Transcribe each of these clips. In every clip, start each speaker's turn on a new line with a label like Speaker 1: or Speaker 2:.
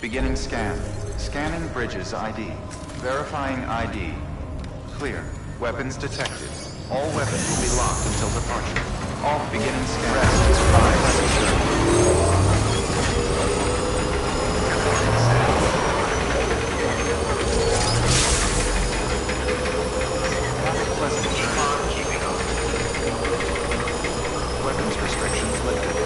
Speaker 1: Beginning scan. Scanning bridges ID. Verifying ID. Clear. Weapons detected. All weapons will be locked until departure. All beginning scan. Rest is advised. Have a pleasant journey. Keeping up. Weapons restrictions lifted.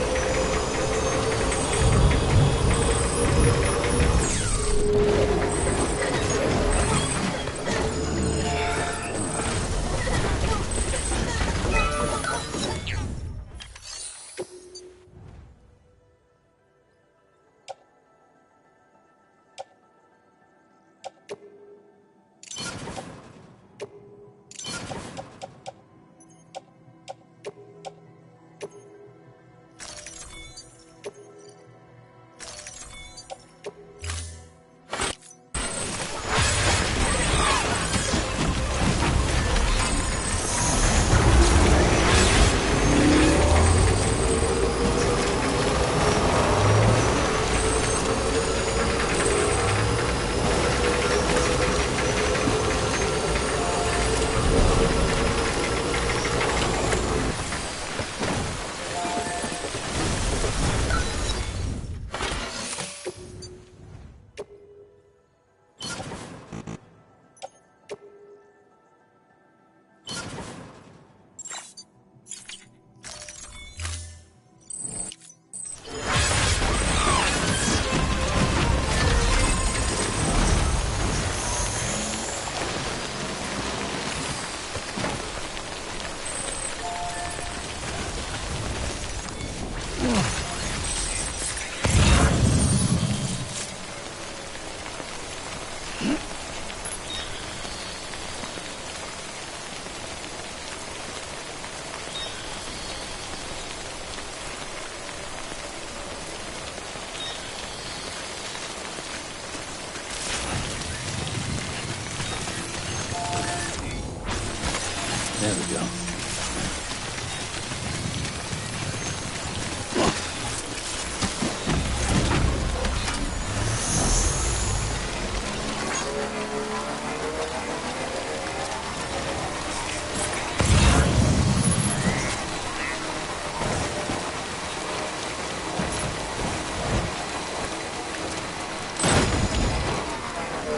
Speaker 2: There we go.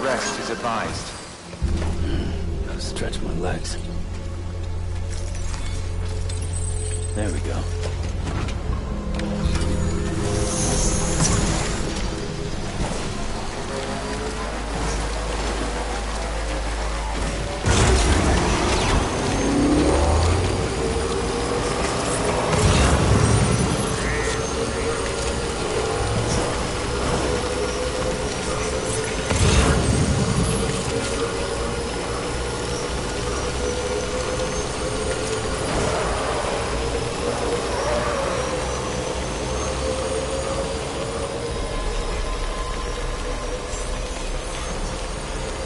Speaker 1: Rest is advised.
Speaker 2: Gotta stretch my legs. There we go.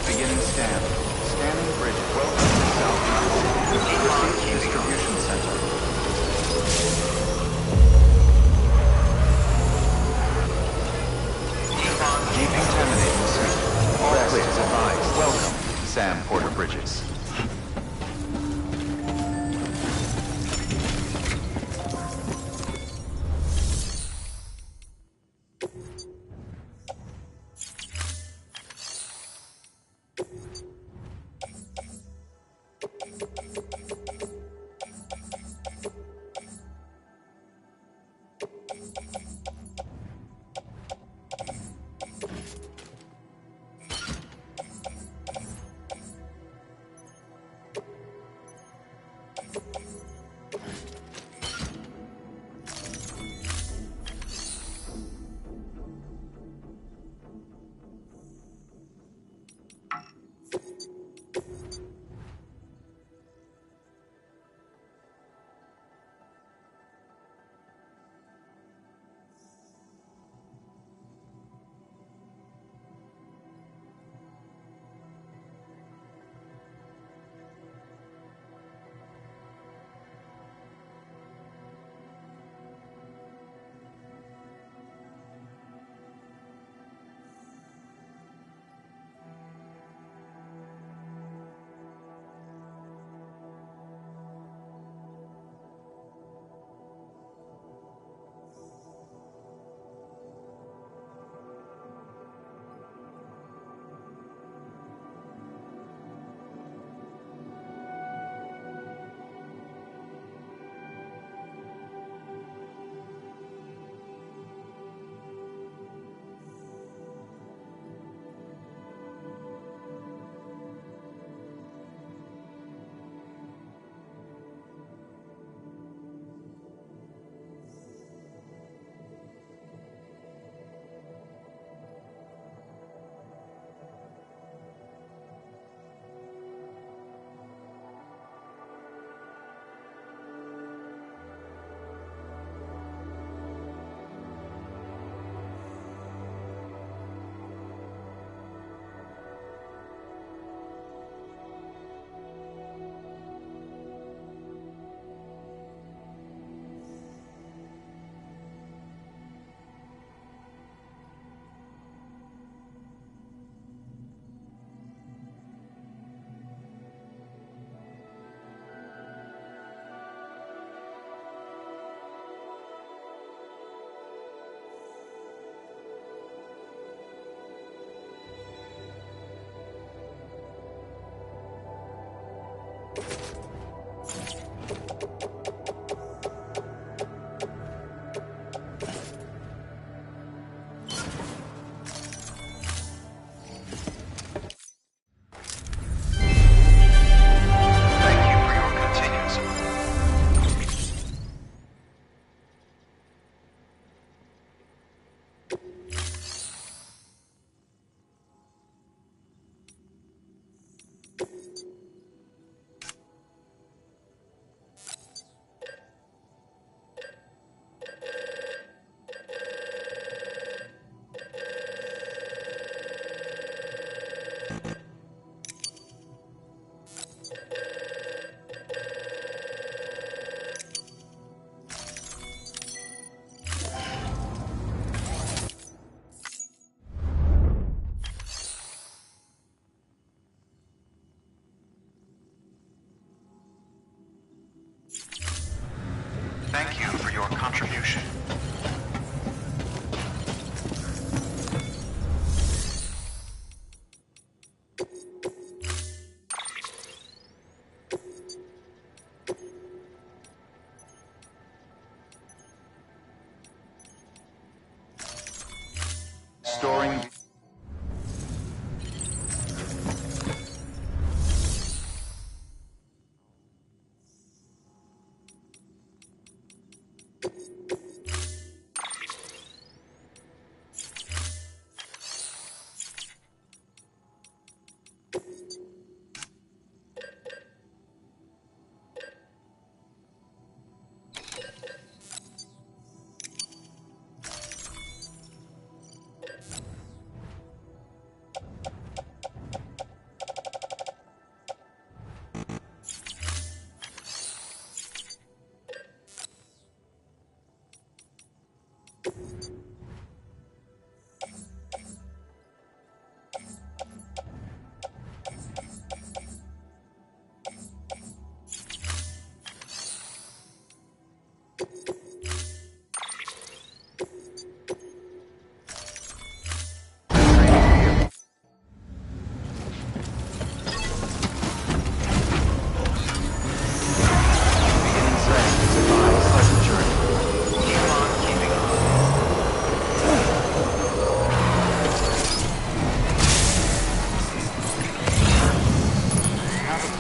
Speaker 1: Beginning scan. Scanning bridge. Welcome to South Distribution Center. Decontaminating suite. All clear is advised. Welcome, Sam Porter Bridges.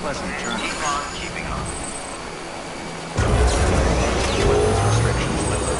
Speaker 1: pleasant journey.
Speaker 3: Keep on keeping on.
Speaker 1: Weapons restrictions lifted.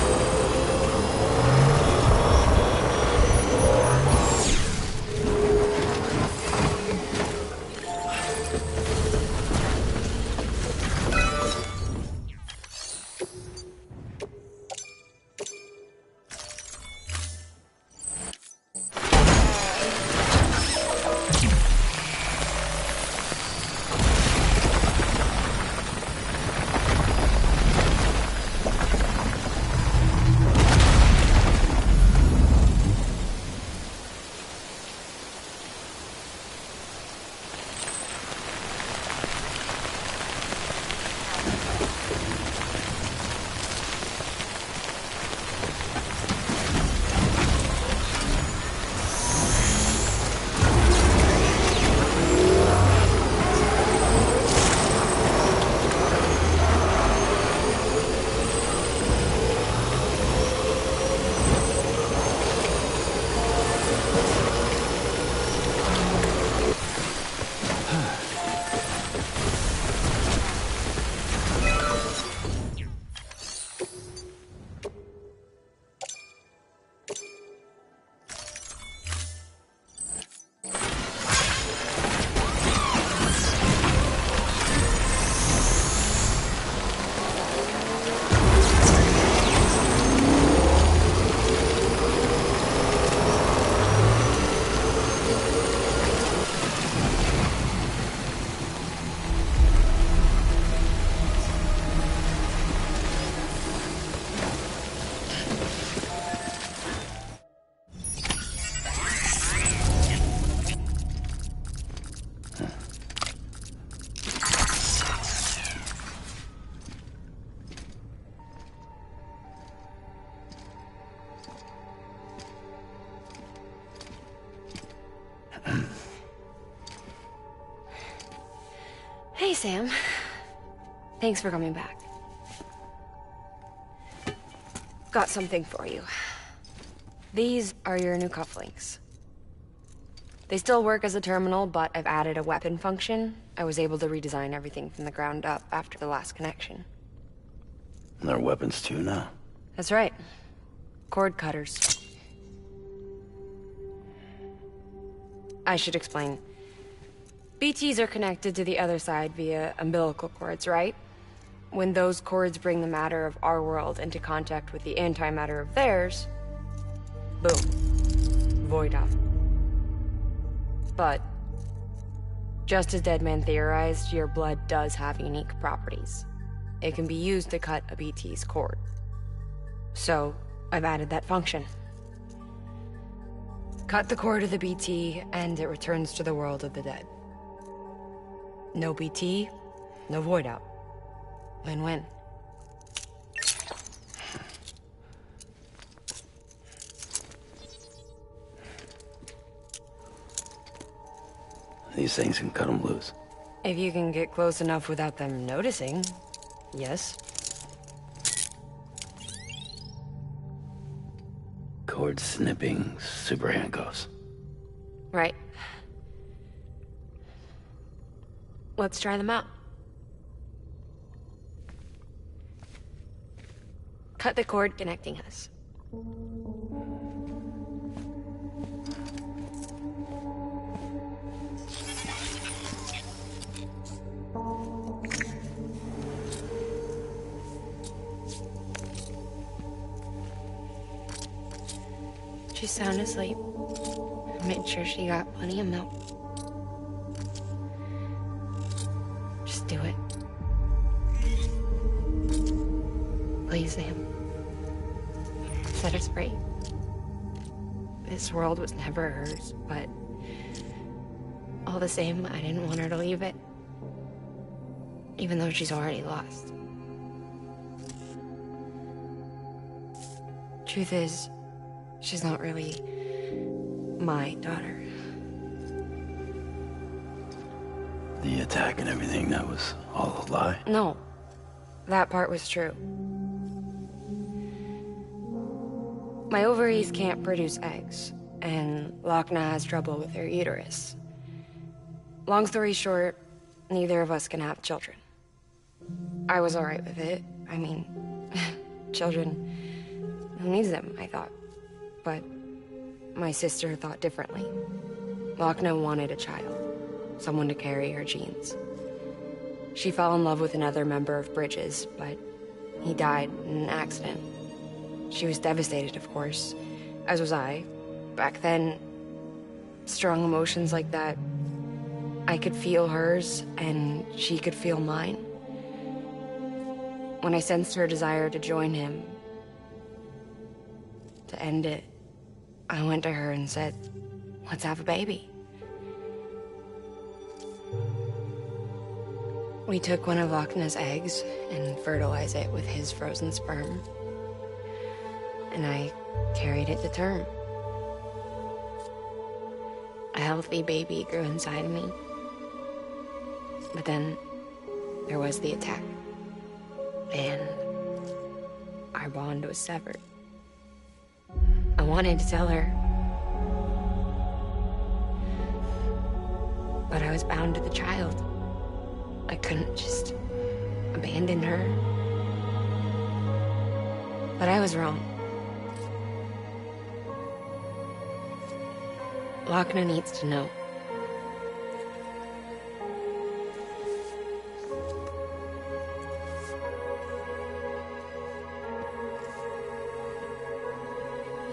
Speaker 4: Hey, Sam. Thanks for coming back. Got something for you. These are your new cufflinks. They still work as a terminal, but I've added a weapon function. I was able to redesign everything from the ground up after the last connection.
Speaker 2: And they're weapons too now.
Speaker 4: That's right. Cord cutters. I should explain. BTs are connected to the other side via umbilical cords, right? When those cords bring the matter of our world into contact with the antimatter of theirs, boom. Void up. But, just as Deadman theorized, your blood does have unique properties. It can be used to cut a BT's cord. So, I've added that function. Cut the cord of the BT, and it returns to the world of the dead. No BT, no void out. Win-win.
Speaker 2: These things can cut them loose.
Speaker 4: If you can get close enough without them noticing, yes.
Speaker 2: Cord snipping, super handcuffs.
Speaker 4: Right. Let's try them out. Cut the cord connecting us. She's sound asleep. I made sure she got plenty of milk. Just do it. Please, Sam. Set us free. This world was never hers, but all the same, I didn't want her to leave it. Even though she's already lost. Truth is, she's not really my daughter.
Speaker 2: The attack and everything, that was all a lie?
Speaker 4: No, that part was true. My ovaries can't produce eggs, and Lochna has trouble with her uterus. Long story short, neither of us can have children. I was alright with it. I mean, children, who needs them, I thought. But my sister thought differently. Lochna wanted a child, someone to carry her genes. She fell in love with another member of Bridges, but he died in an accident. She was devastated, of course, as was I. Back then, strong emotions like that, I could feel hers, and she could feel mine. When I sensed her desire to join him, to end it, I went to her and said, let's have a baby. We took one of Lochna's eggs and fertilized it with his frozen sperm. And I carried it to term. A healthy baby grew inside me. But then there was the attack. And our bond was severed. I wanted to tell her, but I was bound to the child. I couldn't just abandon her. But I was wrong. Lochna needs to know.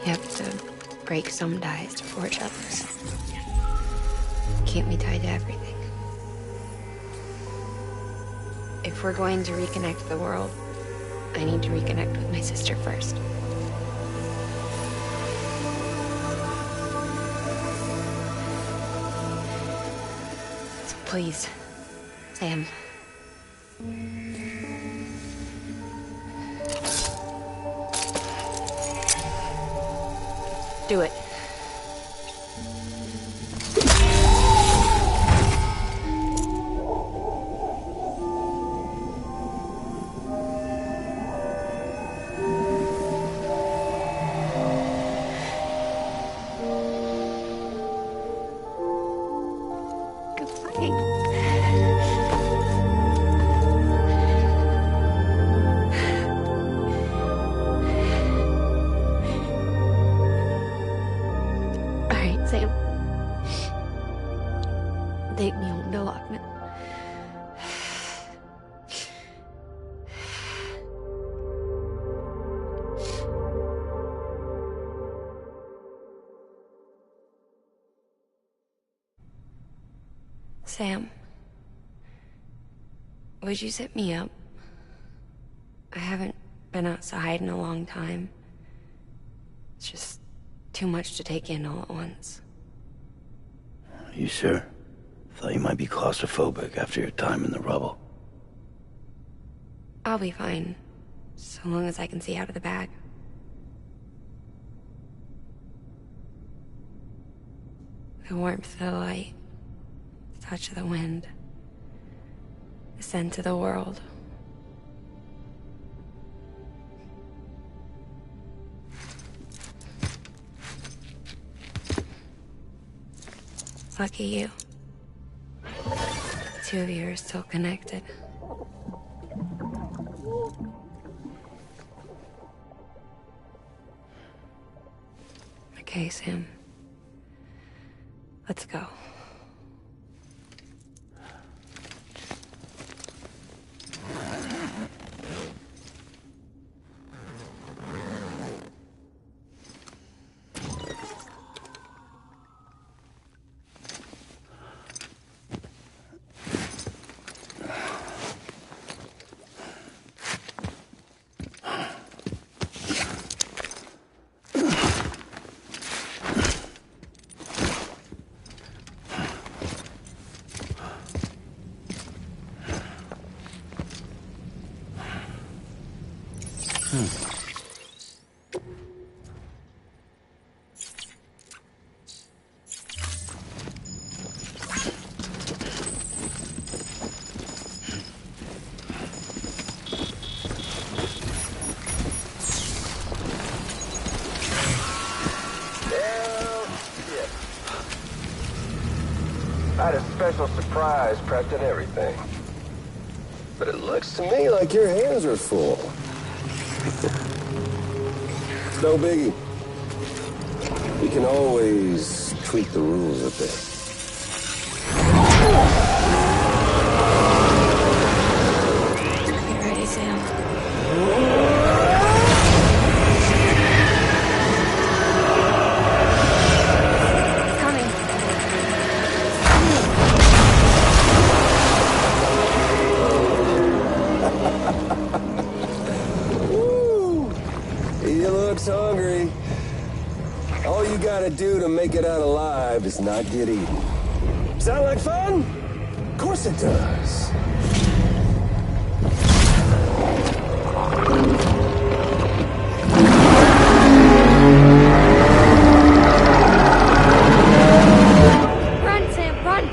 Speaker 4: You have to break some ties to forge others. Keep me tied to everything. If we're going to reconnect the world, I need to reconnect with my sister first. So please, Sam. Do it. Sam. Take me home to Lochna. Sam, would you sit me up? I haven't been outside in a long time. It's just too much to take in all at once.
Speaker 2: You sure? Thought you might be claustrophobic after your time in the rubble.
Speaker 4: I'll be fine, so long as I can see out of the bag. The warmth of the light, the touch of the wind, the scent of the world. Lucky you. The two of you are still connected. Okay, Sam. Let's go.
Speaker 3: special surprise prepped and everything. But it looks to me like your hands are full. It's no biggie. We can always tweak the rules a bit.
Speaker 4: Get ready, Sam. Coming.
Speaker 3: Woo! He looks hungry. All you gotta do to make it out alive is not get eaten. Sound like fun? Of course it does.
Speaker 4: Run, Sam, run!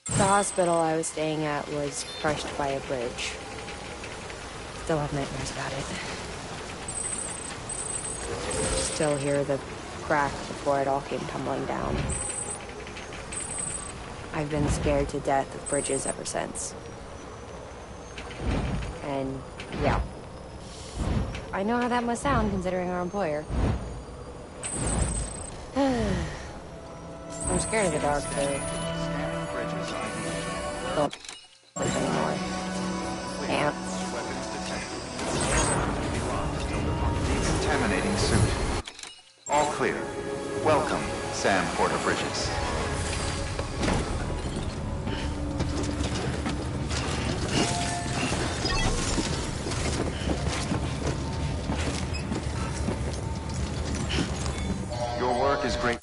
Speaker 4: The hospital I was staying at was crushed by a bridge. Still have nightmares about it. Still hear the crack before it all came tumbling down. I've been scared to death of bridges ever since. And, yeah. I know how that must sound considering our employer. I'm scared of the dark, though.
Speaker 1: Scanning bridges ID.
Speaker 4: Don't sleep anymore. Can't.
Speaker 1: Weapons detected. Decontaminating suit. All clear. Welcome, Sam Porter Bridges. Your work is great.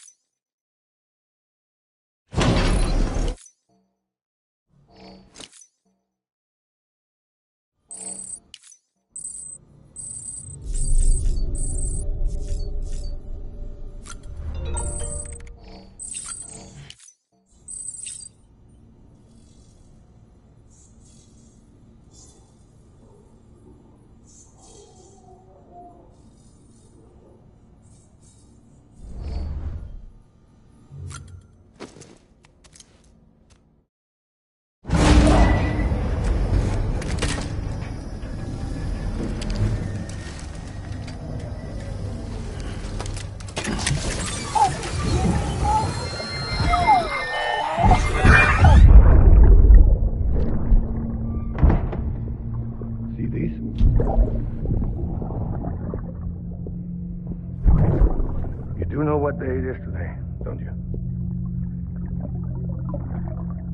Speaker 5: You know what day it is today, don't you?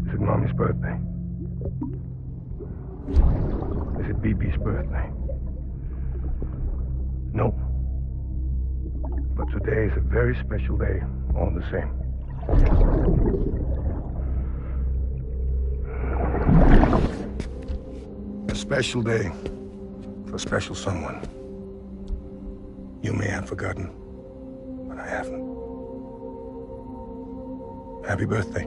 Speaker 5: Is it Mommy's birthday? Is it BB's birthday? No. But today is a very special day, all the same. A special day for a special someone. You may have forgotten. I haven't. Happy birthday.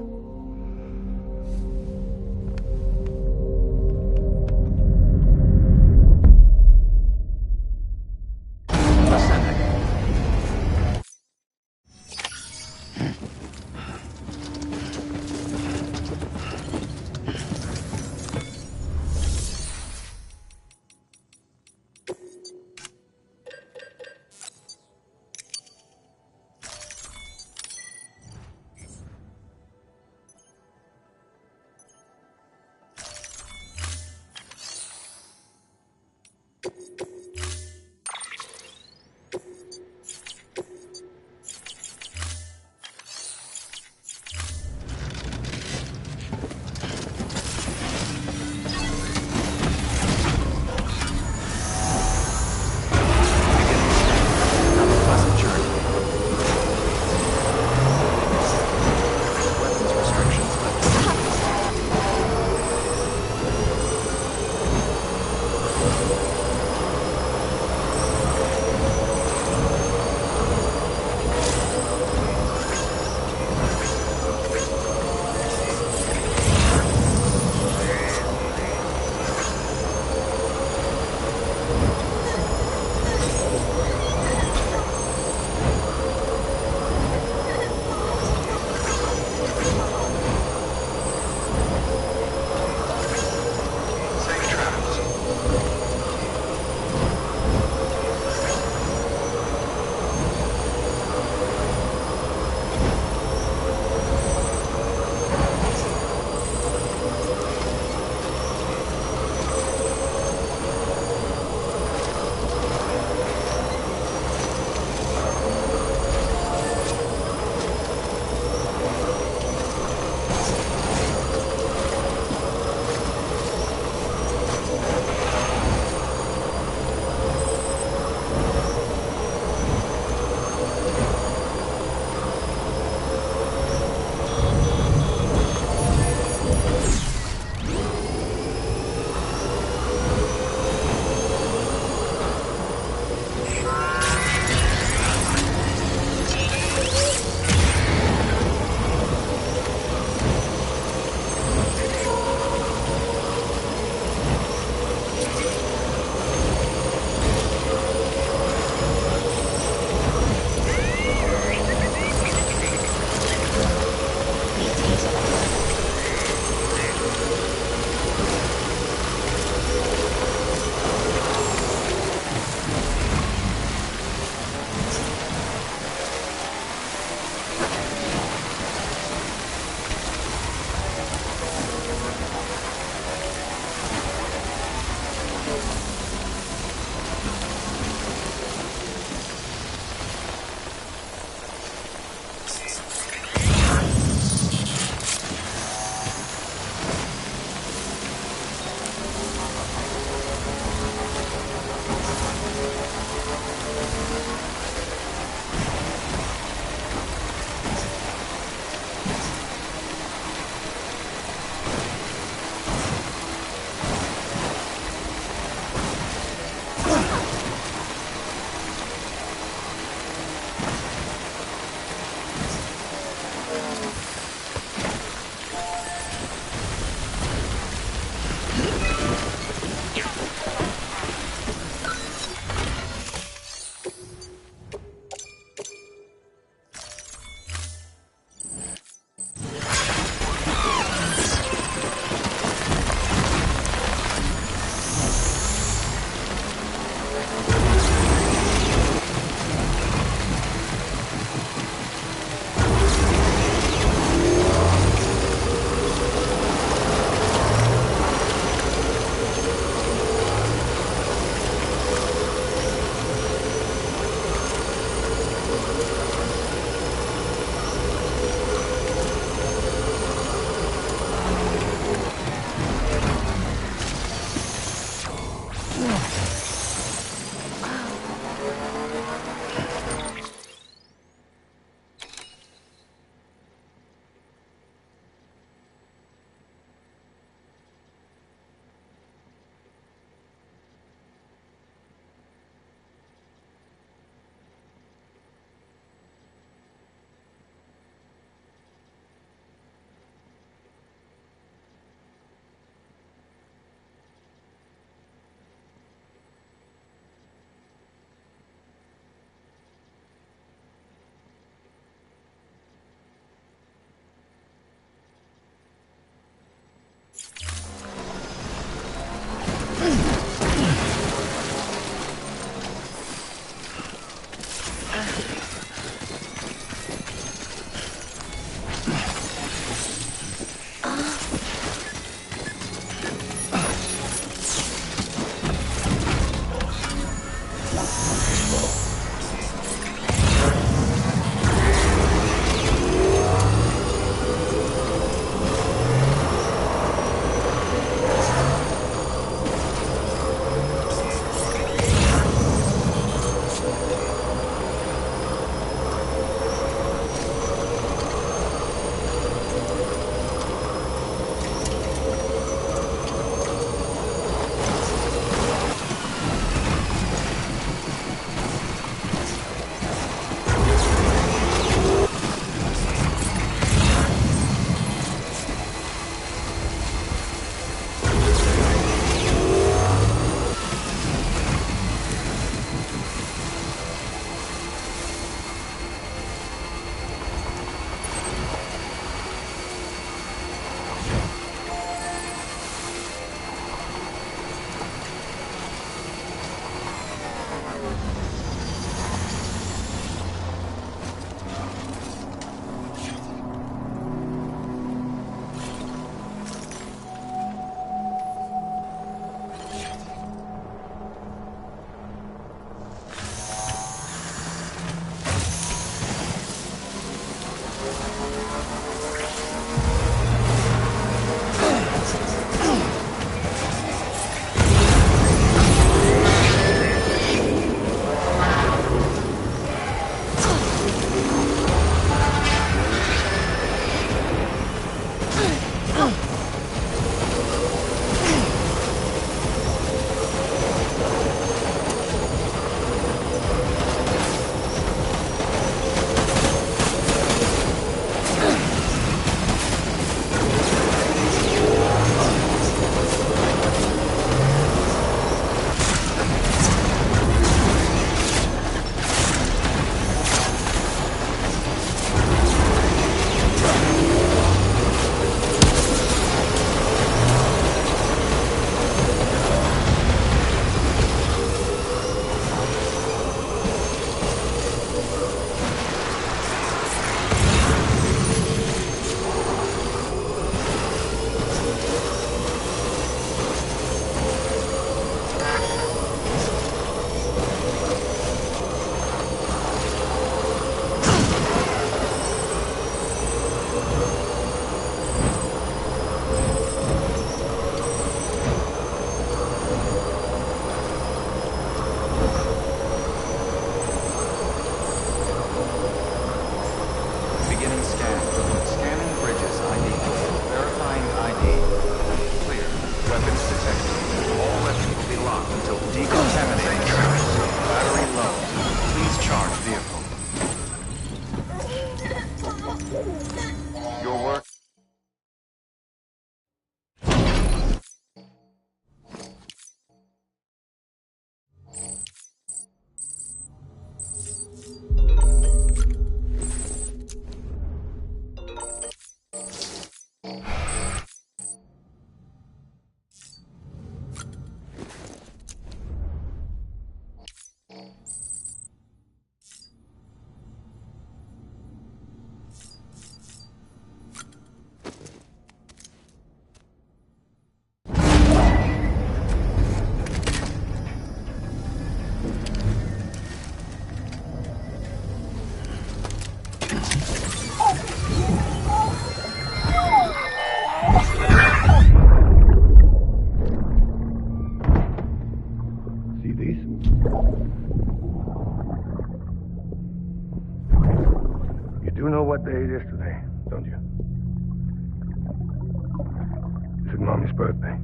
Speaker 5: Is it Mommy's birthday?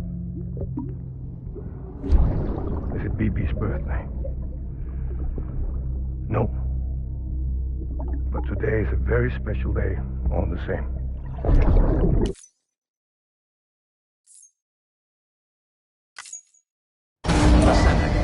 Speaker 5: Is it BB's birthday? No. But today is a very special day, all the same.
Speaker 1: Ascending.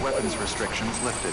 Speaker 1: Weapons restrictions lifted.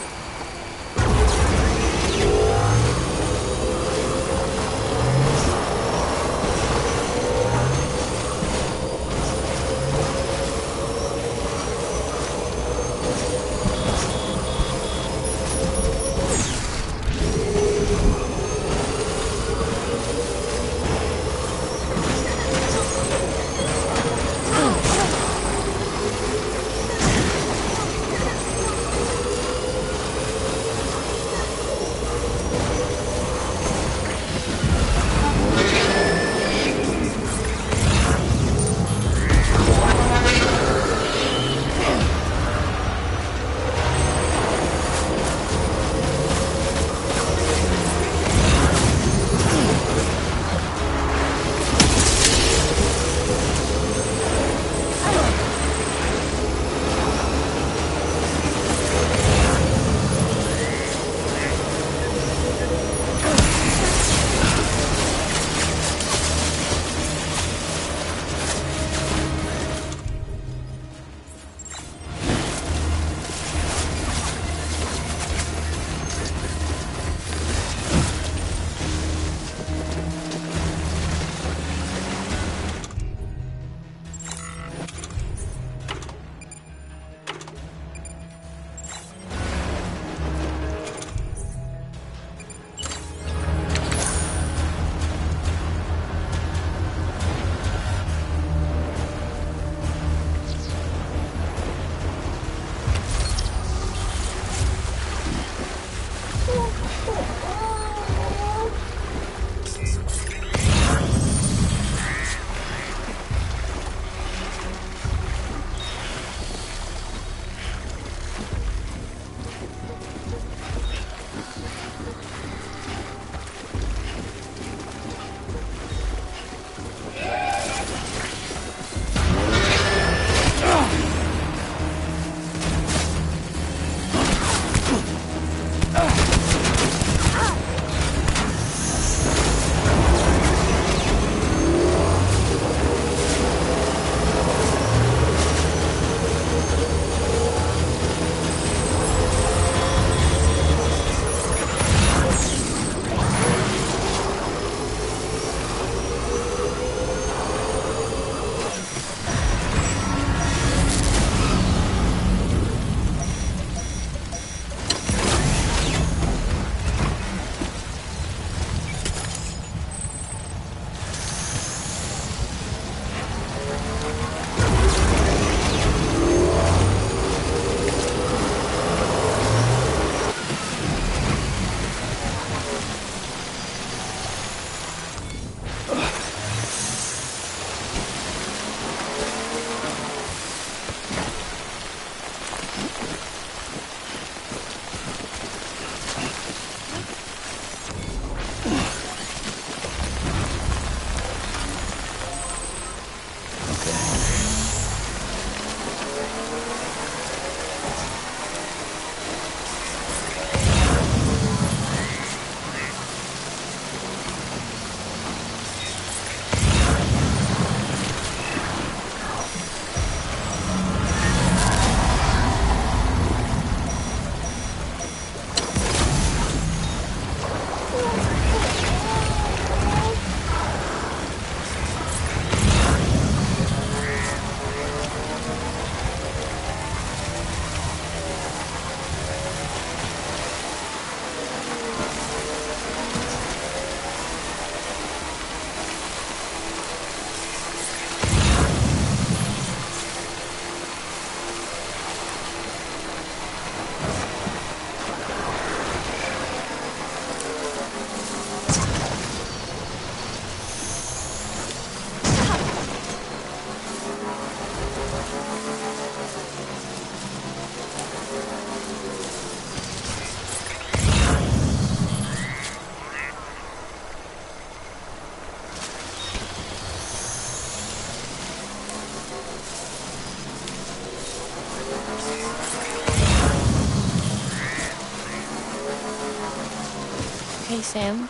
Speaker 4: Hey, Sam.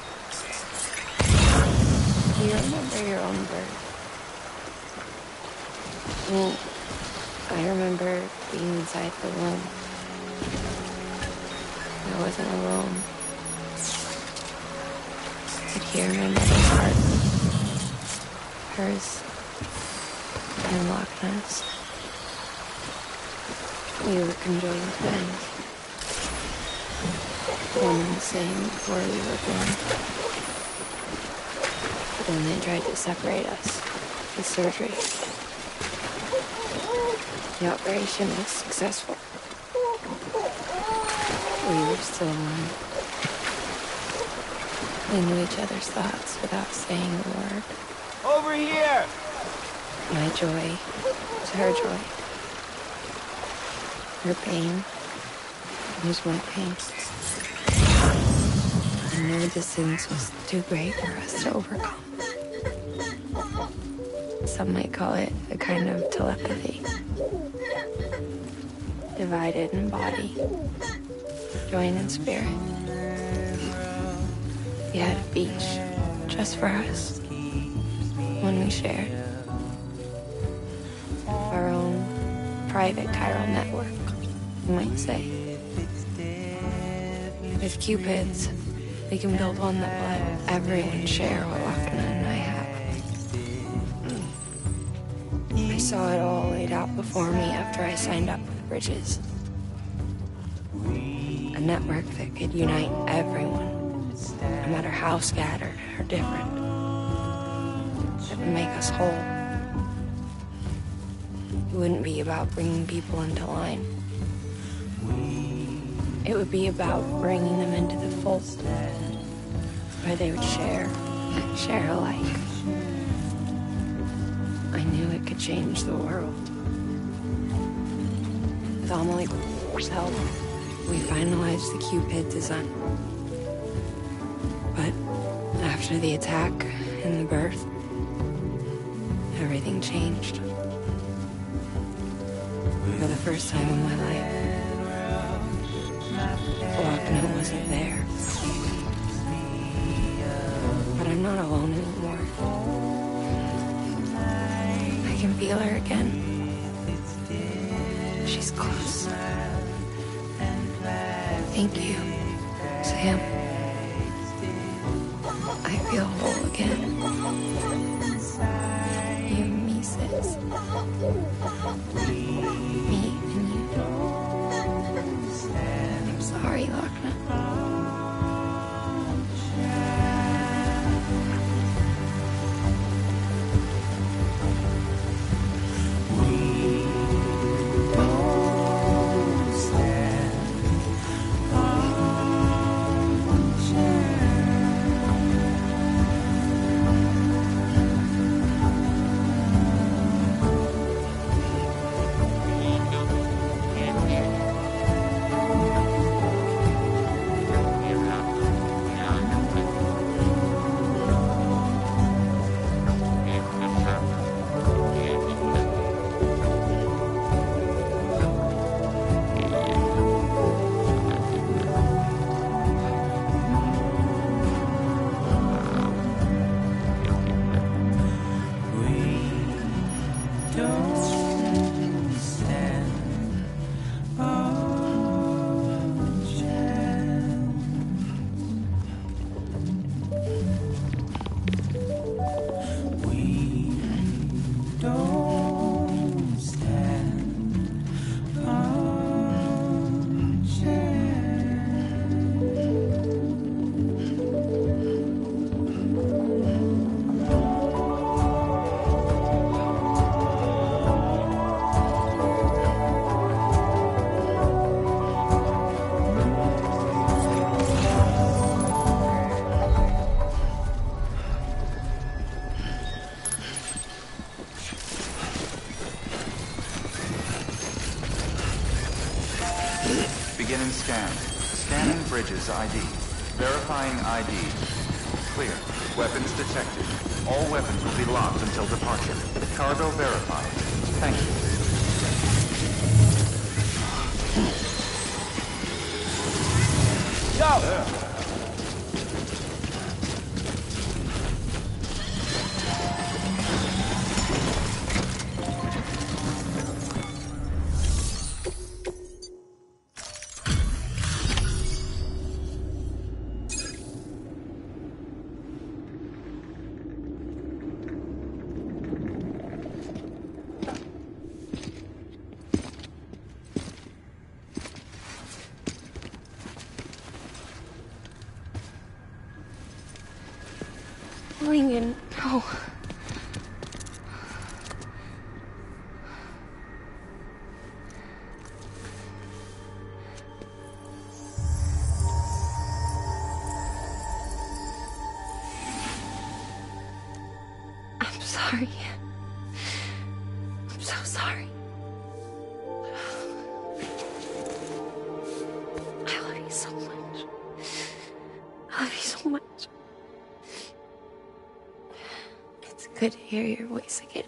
Speaker 4: Do you remember your own birth? I remember being inside the womb. I wasn't alone. I could hear my mother's heartbeat. Hers and Loch Ness. We were conjoined twins. One and the same before we were born. But then they tried to separate us with surgery. The operation was successful. We were still one. We knew each other's thoughts without saying a word.
Speaker 6: Over here!
Speaker 4: My joy was her joy. Her pain was my pain. I knew the distance was too great for us to overcome. Some might call it a kind of telepathy. Divided in body, joined in spirit. We had a beach just for us. One we shared. Our own private chiral network, you might say. With Cupids, we can build one that will let everyone share what Lachlan and I have. I saw it all laid out before me after I signed up with Bridges. A network that could unite everyone, no matter how scattered or different. That would make us whole. It wouldn't be about bringing people into line. It would be about bringing them into the fold, where they would share alike. I knew it could change the world. With Amelie's help, we finalized the Cupid design. But after the attack and the birth, everything changed. For the first time in my life, Lochna wasn't there. But I'm not alone anymore. I can feel her again. She's close. Thank you, Sam. I feel whole again. You and me, sis. Me and you. I'm sorry, Lochna.
Speaker 1: Beginning scan. Scanning Bridges ID. Verifying ID. Clear. Weapons detected. All weapons will be locked until departure. Cargo verified. Thank you.
Speaker 6: Go!
Speaker 4: Lincoln, no. I'm sorry. I'm so sorry. I love you so much. I love you so much. It's good to hear your voice again.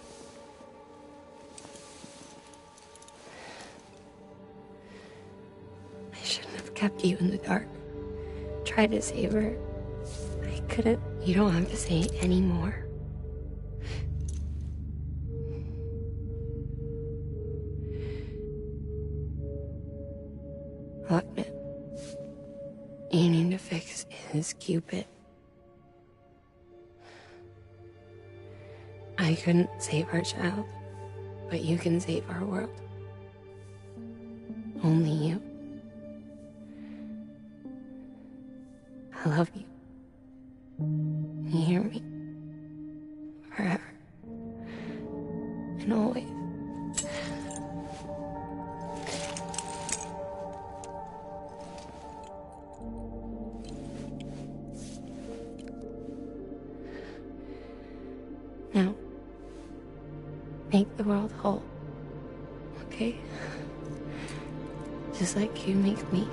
Speaker 4: I shouldn't have kept you in the dark. Tried to save her. I couldn't. You don't have to say it anymore. Look, man. You need to fix his Cupid. I couldn't save our child, but you can save our world. Only you. I love you. You hear me? Forever. And always. Now, make the world whole, okay? Just like you make me.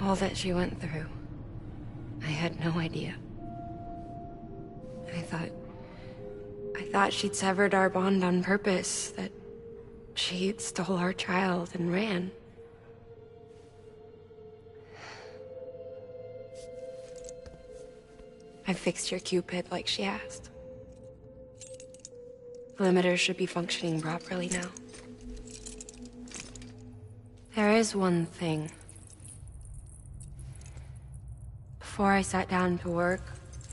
Speaker 4: All that she went through, I had no idea. I thought she'd severed our bond on purpose, that she stole our child and ran. I fixed your Cupid like she asked. The limiter should be functioning properly now. There is one thing. Before I sat down to work,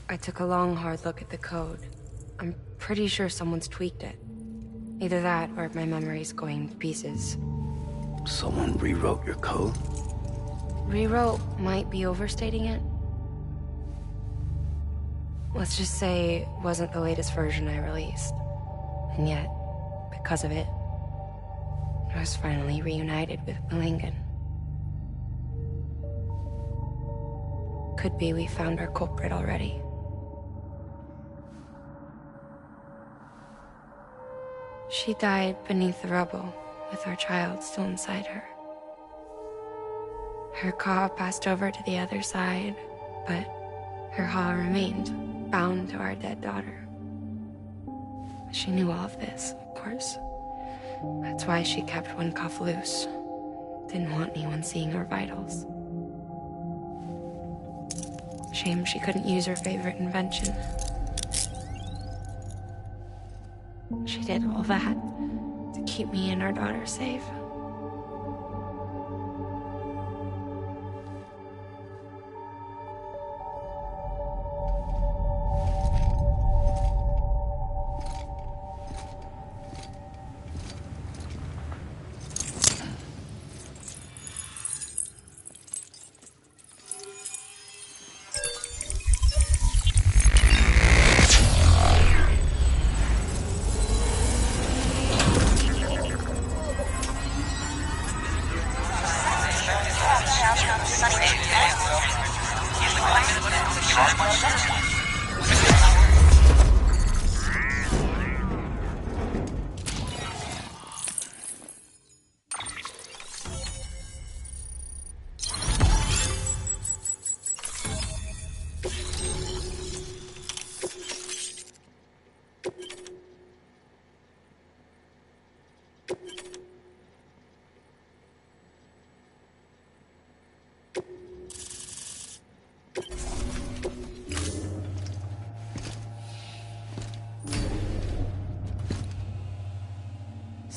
Speaker 4: I took a long, hard look at the code. I'm pretty sure someone's tweaked it. Either that, or my memory's going to pieces.
Speaker 2: Someone rewrote your code?
Speaker 4: Rewrote might be overstating it. Let's just say it wasn't the latest version I released. And yet, because of it, I was finally reunited with Lincoln. Could be we found our culprit already. She died beneath the rubble, with our child still inside her. Her Ka passed over to the other side, but her Ha remained, bound to our dead daughter. She knew all of this, of course. That's why she kept one cuff loose. Didn't want anyone seeing her vitals. Shame she couldn't use her favorite invention. She did all that to keep me and our daughter safe.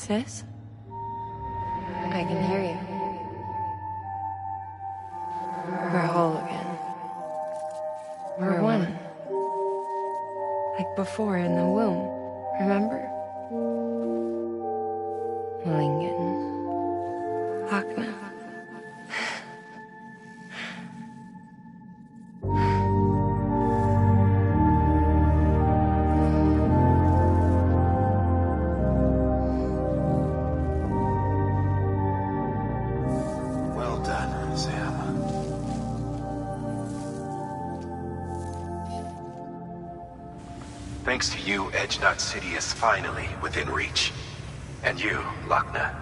Speaker 4: Sis? I can hear you. We're whole again. We're one. Like before in the womb, remember? Lingen. Lochner.
Speaker 6: Well done, Sam. Thanks to you, Edge-Knot City is finally within reach. And you, Lochner.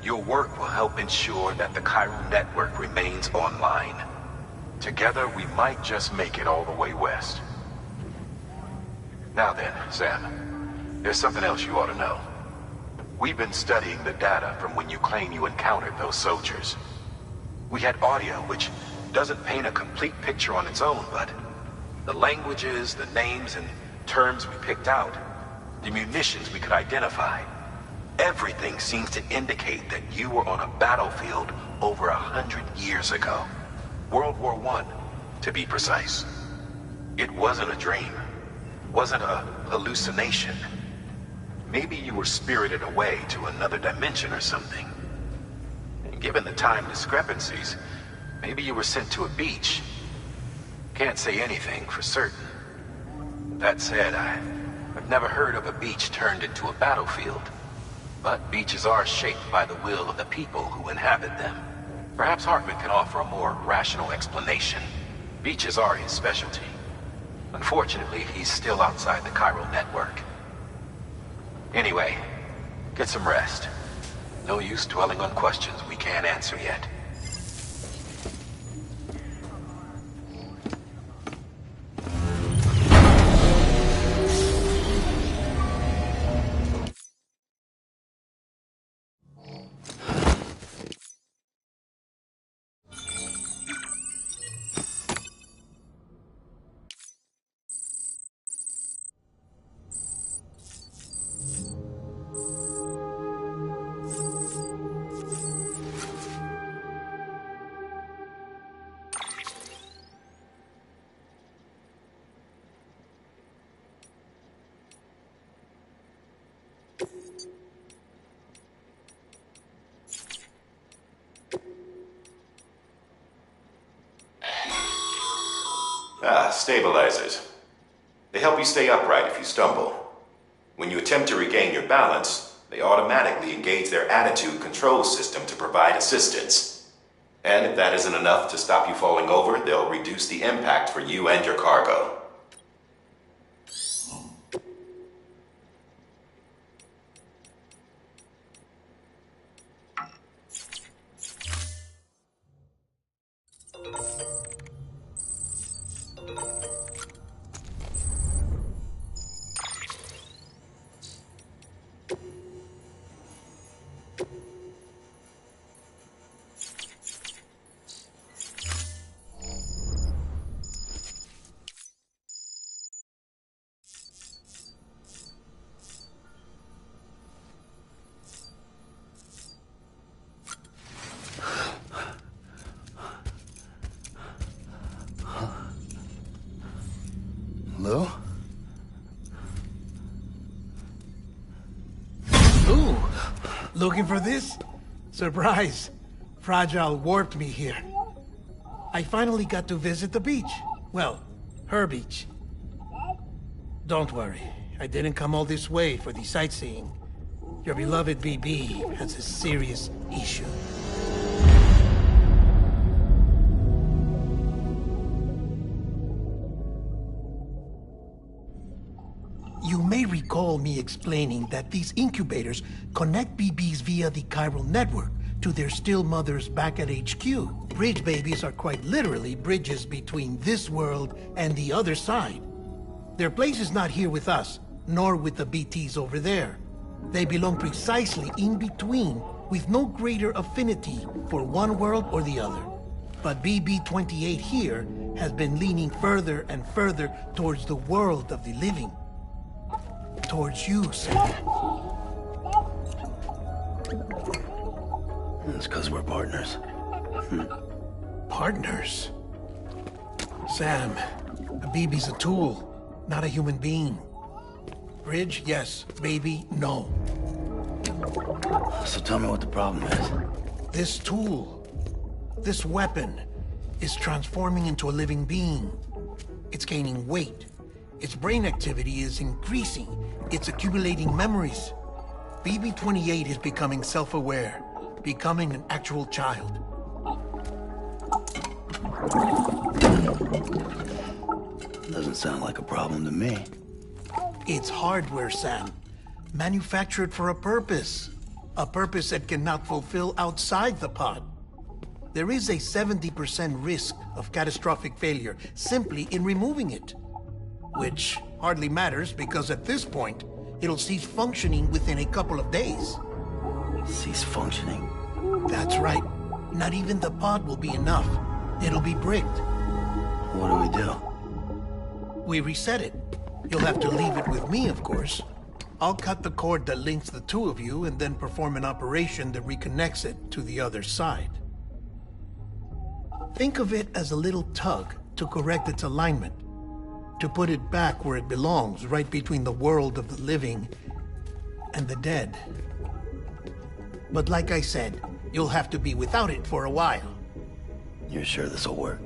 Speaker 6: Your work will help ensure that the chiral network remains online. Together, we might just make it all the way west. Now then, Sam, there's something else you ought to know. We've been studying the data from when you claim you encountered those soldiers. We had audio, which doesn't paint a complete picture on its own, but the languages, the names, and terms we picked out, the munitions we could identify, everything seems to indicate that you were on a battlefield over 100 years ago. World War I, to be precise. It wasn't a dream. Wasn't a hallucination. Maybe you were spirited away to another dimension or something. And given the time discrepancies, maybe you were sent to a beach. Can't say anything for certain. That said, I've never heard of a beach turned into a battlefield. But beaches are shaped by the will of the people who inhabit them. Perhaps Hartman can offer a more rational explanation. Beaches are his specialty. Unfortunately, he's still outside the chiral network. Anyway, get some rest. No use dwelling on questions we can't answer yet.
Speaker 7: Stabilizers. They help you stay upright if you stumble. When you attempt to regain your balance, they automatically engage their attitude control system to provide assistance. And if that isn't enough to stop you falling over, they'll reduce the impact for you and your cargo.
Speaker 2: Hello?
Speaker 8: Ooh, looking for this? Surprise. Fragile warped me here. I finally got to visit the beach. Well, her beach. Don't worry, I didn't come all this way for the sightseeing. Your beloved BB has a serious issue. You may recall me explaining that these incubators connect BBs via the chiral network to their still mothers back at HQ. Bridge babies are quite literally bridges between this world and the other side. Their place is not here with us, nor with the BTs over there. They belong precisely in between, with no greater affinity for one world or the other. But BB-28 here has been leaning further and further towards the world of the living. Towards you, sir.
Speaker 2: It's because we're partners.
Speaker 8: Partners? Sam, a baby's a tool, not a human being. Bridge, yes. Baby, no.
Speaker 2: So tell me what the problem is.
Speaker 8: This tool, this weapon, is transforming into a living being. It's gaining weight. Its brain activity is increasing. It's accumulating memories. BB-28 is becoming self-aware, becoming an actual child.
Speaker 2: Doesn't sound like a problem to me.
Speaker 8: It's hardware, Sam. Manufactured for a purpose. A purpose that cannot fulfill outside the pod. There is a 70% risk of catastrophic failure simply in removing it. Which hardly matters because at this point, it'll cease functioning within a couple of days.
Speaker 2: Cease functioning?
Speaker 8: That's right. Not even the pod will be enough. It'll be bricked.
Speaker 2: What do we do?
Speaker 8: We reset it. You'll have to leave it with me, of course. I'll cut the cord that links the two of you and then perform an operation that reconnects it to the other side. Think of it as a little tug to correct its alignment, to put it back where it belongs, right between the world of the living and the dead. But like I said, you'll have to be without it for a while.
Speaker 2: You're sure this'll work?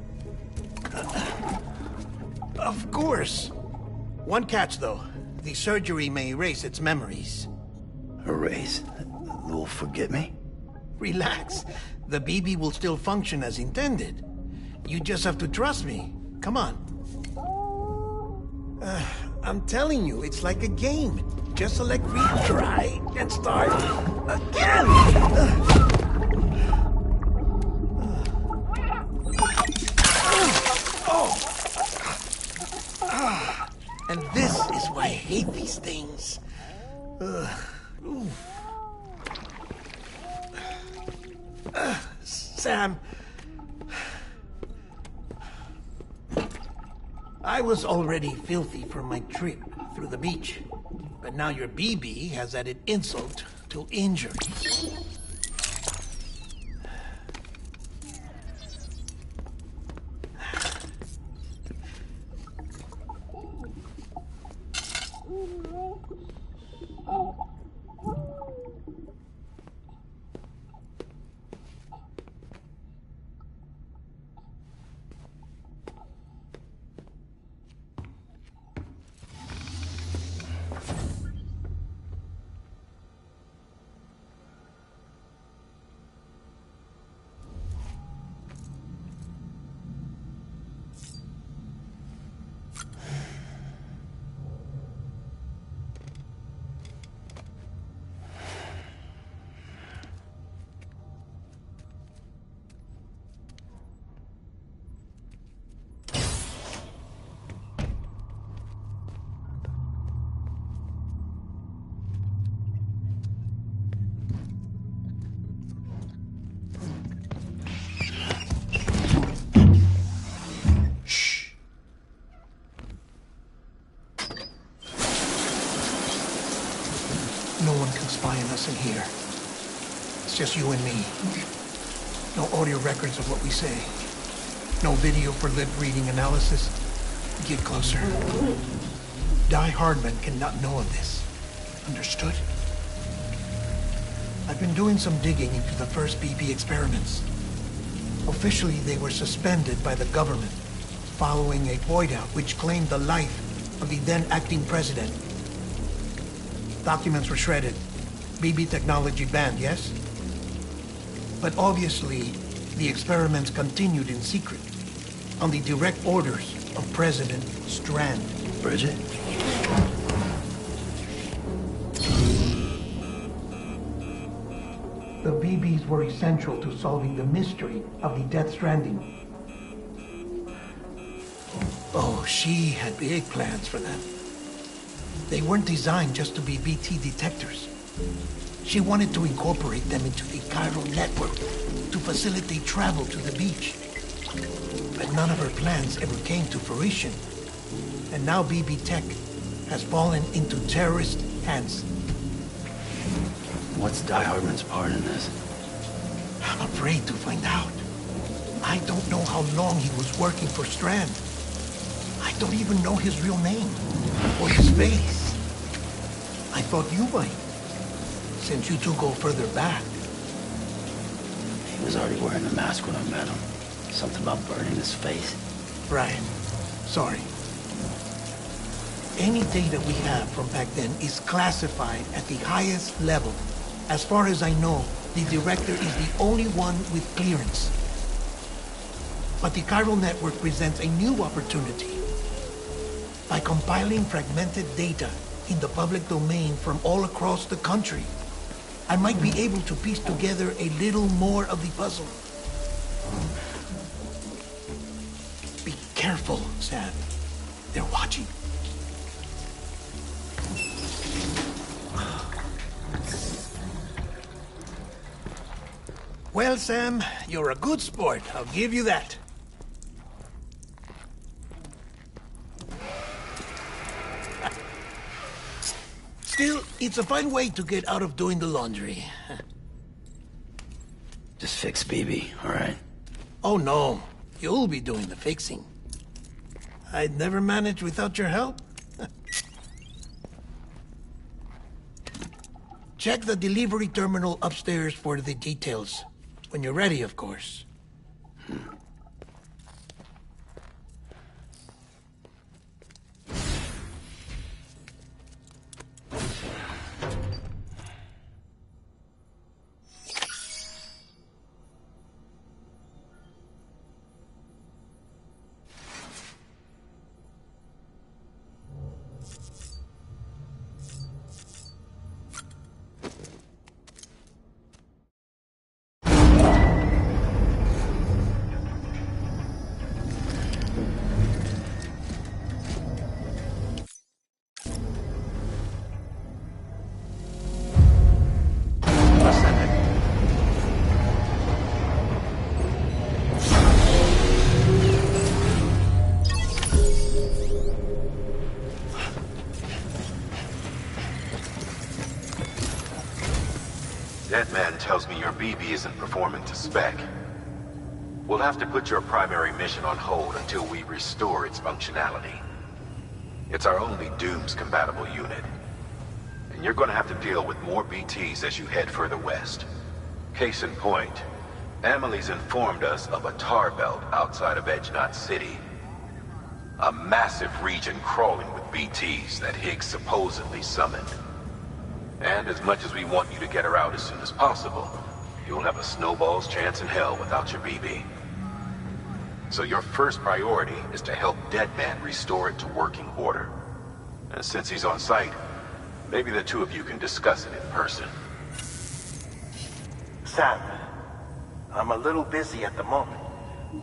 Speaker 8: Of course. One catch, though. The surgery may erase its memories.
Speaker 2: Erase? Will forget me?
Speaker 8: Relax. The BB will still function as intended. You just have to trust me. Come on. I'm telling you, it's like a game. Just select retry and start again! And this is why I hate these things. Sam, I was already filthy from my trip through the beach, but now your BB has added insult to injury. No one can spy on us in here. It's just you and me. No audio records of what we say. No video for lip-reading analysis. Get closer. Die Hardman cannot know of this. Understood? I've been doing some digging into the first BB experiments. Officially, they were suspended by the government following a void-out which claimed the life of the then-acting president. Documents were shredded. BB technology banned, yes? But obviously, the experiments continued in secret, on the direct orders of President Strand.
Speaker 2: Bridget?
Speaker 8: The BBs were essential to solving the mystery of the Death Stranding. Oh, she had big plans for them. They weren't designed just to be BT detectors. She wanted to incorporate them into the chiral network to facilitate travel to the beach. But none of her plans ever came to fruition. And now BB Tech has fallen into terrorist hands.
Speaker 2: What's Die Hardman's part in this?
Speaker 8: I'm afraid to find out. I don't know how long he was working for Strand. I don't even know his real name, or his face. I thought you might, since you two go further back.
Speaker 2: He was already wearing a mask when I met him. Something about burning his face.
Speaker 8: Right. Sorry. Any data we have from back then is classified at the highest level. As far as I know, the director is the only one with clearance. But the chiral network presents a new opportunity. By compiling fragmented data in the public domain from all across the country, I might be able to piece together a little more of the puzzle. Be careful, Sam. They're watching. Well, Sam, you're a good sport. I'll give you that. Still, it's a fine way to get out of doing the laundry.
Speaker 2: Just fix BB, all right?
Speaker 8: Oh, no. You'll be doing the fixing. I'd never manage without your help. Check the delivery terminal upstairs for the details. When you're ready, of course.
Speaker 7: Deadman tells me your BB isn't performing to spec. We'll have to put your primary mission on hold until we restore its functionality. It's our only Dooms-compatible unit. And you're gonna have to deal with more BTs as you head further west. Case in point, Amelie's informed us of a tar belt outside of Edge Knot City. A massive region crawling with BTs that Higgs supposedly summoned. And as much as we want you to get her out as soon as possible, you'll have a snowball's chance in hell without your BB. So your first priority is to help Deadman restore it to working order. And since he's on site, maybe the two of you can discuss it in person.
Speaker 9: Sam, I'm a little busy at the moment,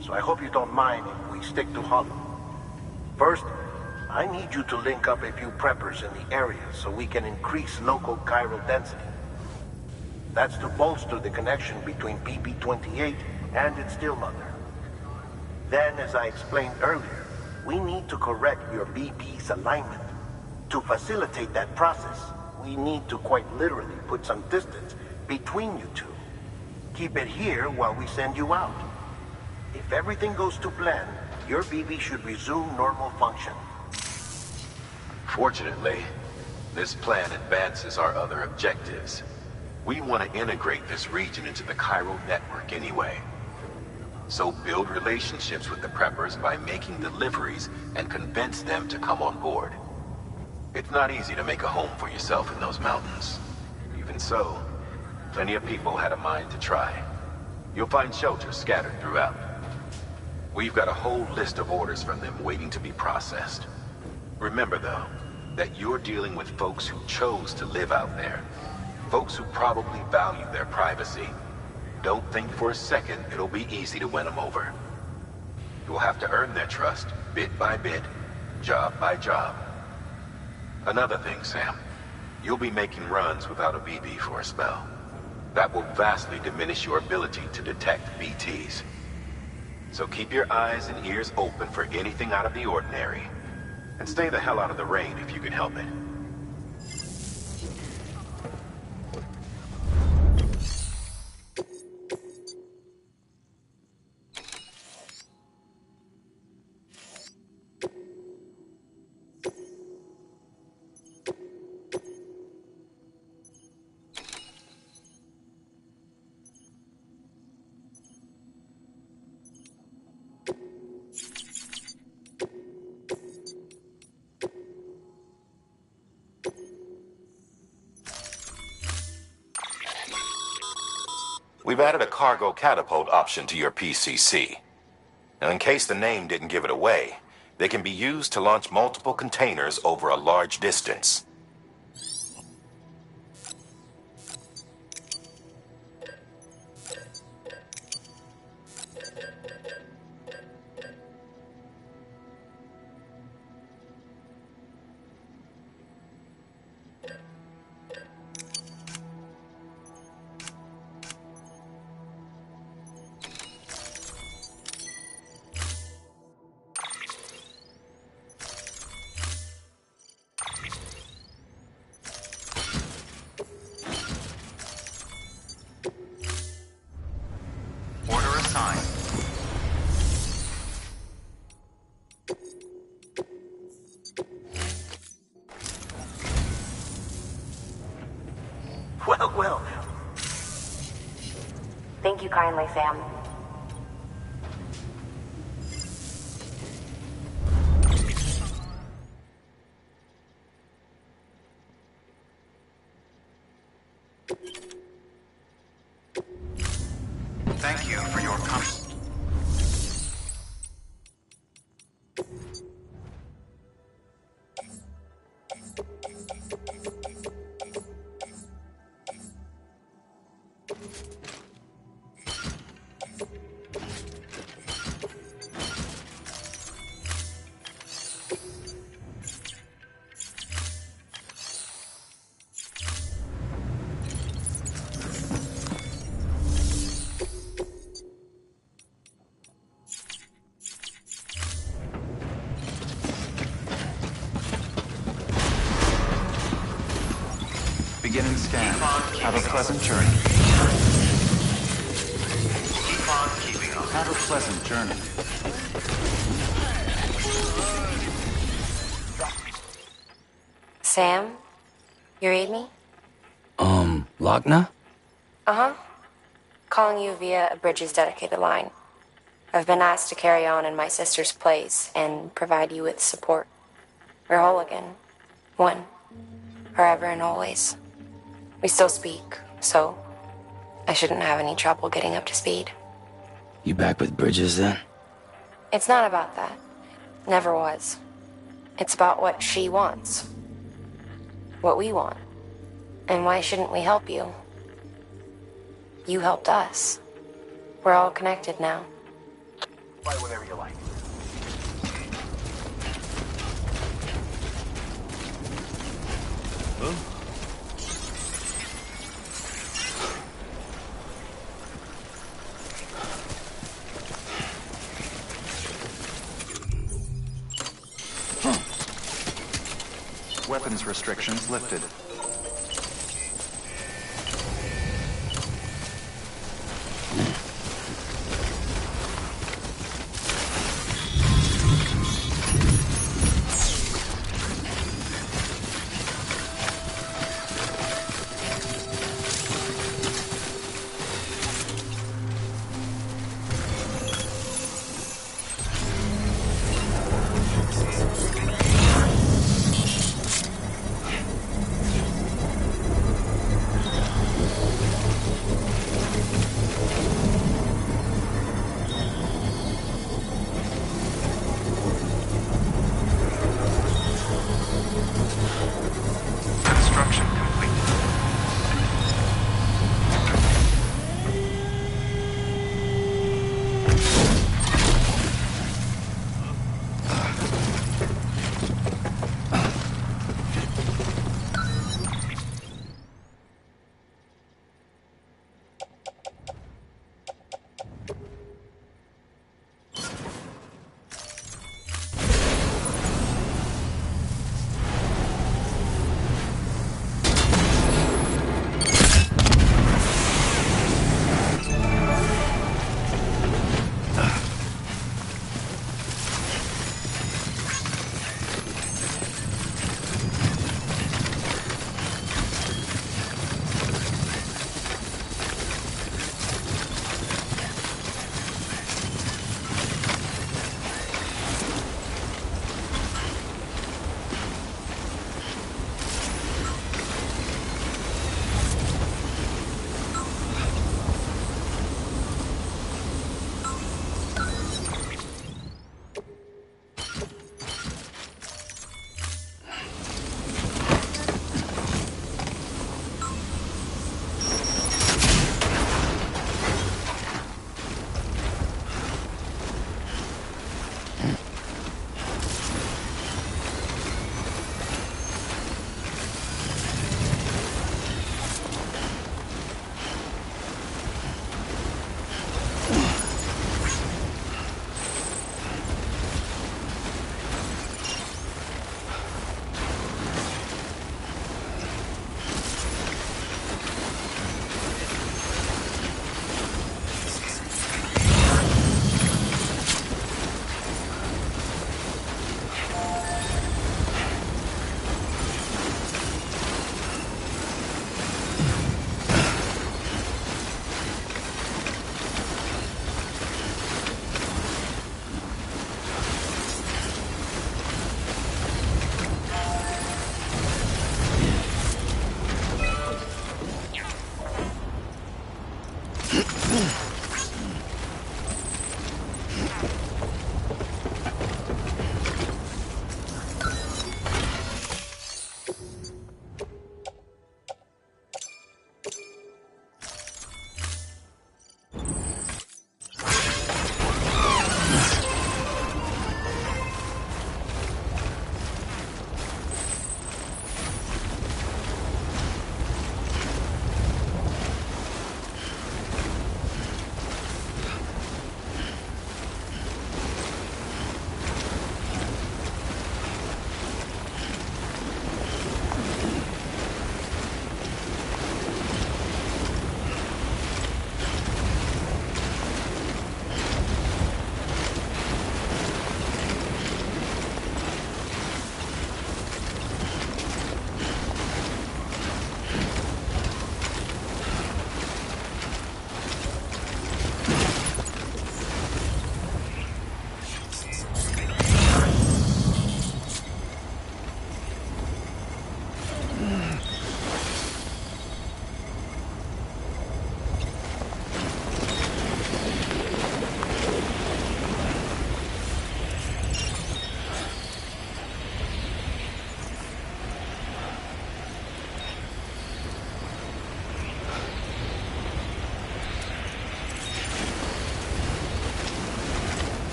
Speaker 9: so I hope you don't mind if we stick to Hollow. First, I need you to link up a few preppers in the area so we can increase local chiral density. That's to bolster the connection between pp-28 and its still mother. Then, as I explained earlier, we need to correct your BB's alignment. To facilitate that process, we need to quite literally put some distance between you two. Keep it here while we send you out. If everything goes to plan, your BB should resume normal function.
Speaker 7: Fortunately, this plan advances our other objectives. We want to integrate this region into the chiral network anyway. So build relationships with the preppers by making deliveries and convince them to come on board. It's not easy to make a home for yourself in those mountains. Even so, plenty of people had a mind to try. You'll find shelters scattered throughout. We've got a whole list of orders from them waiting to be processed. Remember, though, that you're dealing with folks who chose to live out there. Folks who probably value their privacy. Don't think for a second it'll be easy to win them over. You'll have to earn their trust, bit by bit, job by job. Another thing, Sam. You'll be making runs without a BB for a spell. That will vastly diminish your ability to detect BTs. So keep your eyes and ears open for anything out of the ordinary. And stay the hell out of the rain if you can help it. We've added a cargo catapult option to your PCC. Now, in case the name didn't give it away, they can be used to launch multiple containers over a large distance.
Speaker 1: Order assigned.
Speaker 9: Well, well.
Speaker 4: Thank you kindly, Sam.
Speaker 1: Thank you for your comment. Beginning scan. Have a pleasant journey. Keep on keeping on. Have a pleasant journey.
Speaker 4: Sam? You read me?
Speaker 2: Lochna?
Speaker 4: Uh-huh. Calling you via a Bridges dedicated line. I've been asked to carry on in my sister's place and provide you with support. We're whole again. One. Forever and always. We still speak, so I shouldn't have any trouble getting up to speed.
Speaker 2: You back with Bridges then?
Speaker 4: It's not about that. Never was. It's about what she wants. What we want. And why shouldn't we help you? You helped us. We're all connected now.
Speaker 9: Fight whatever you like.
Speaker 1: Weapons restrictions lifted.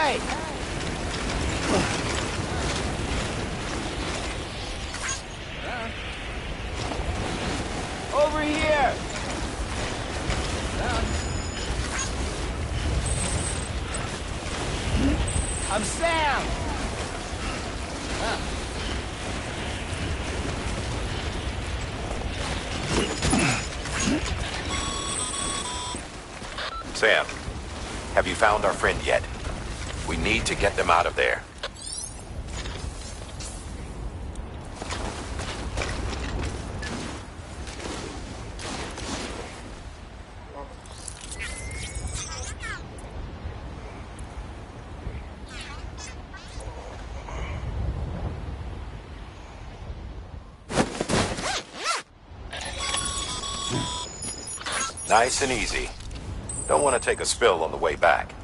Speaker 10: Hey! Over here! I'm Sam!
Speaker 7: Sam, have you found our friend yet? We need to get them out of there. Nice and easy. Don't want to take a spill on the way back.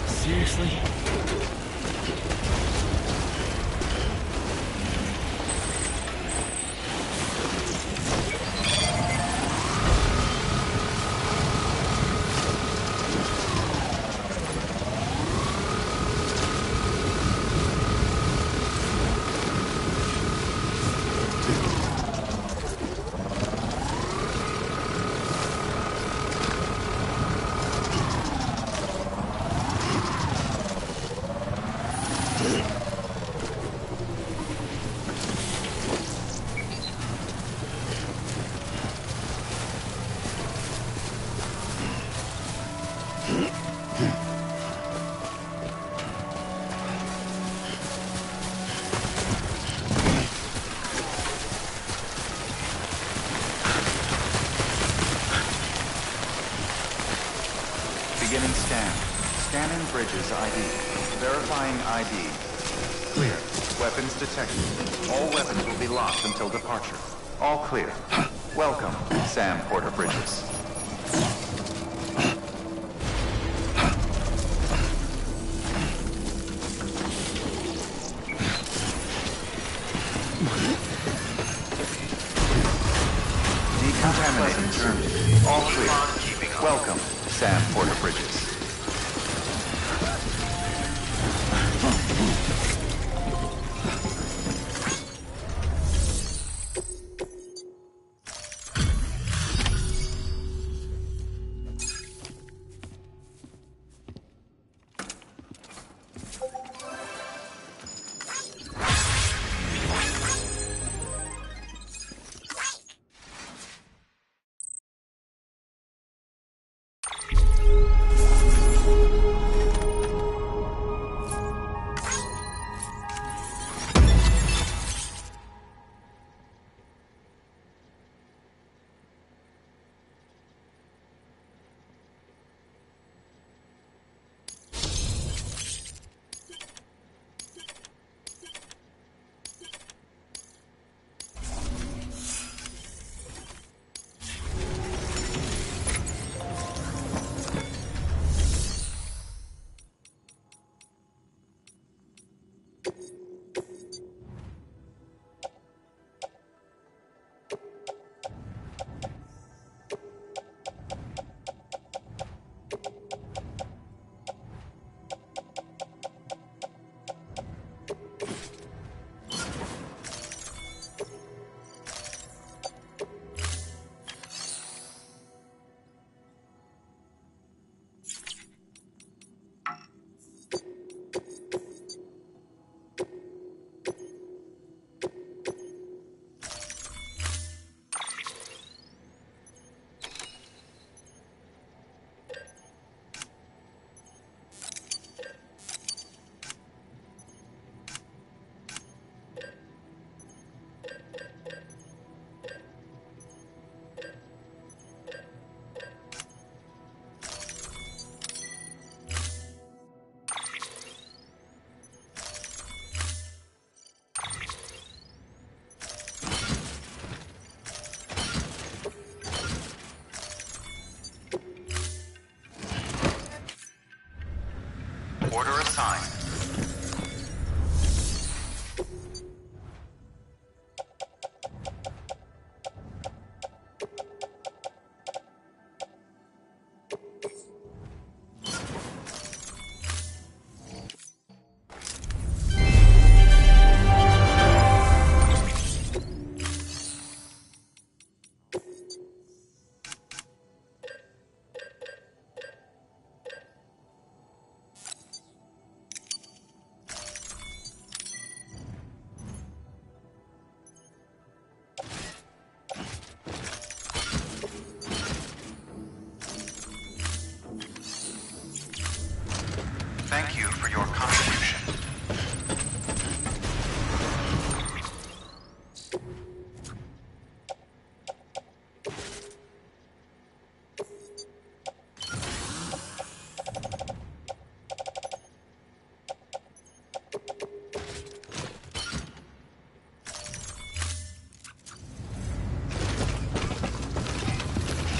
Speaker 10: Seriously?
Speaker 1: Beginning scan. Scanning bridges ID. Verifying ID. Clear. Weapons detected. All weapons will be locked until departure. All clear. Welcome, Sam Porter Bridges. Decontaminating terminal. All clear. Welcome, Sam Porter Bridges. Order assigned. Thank you for your contribution.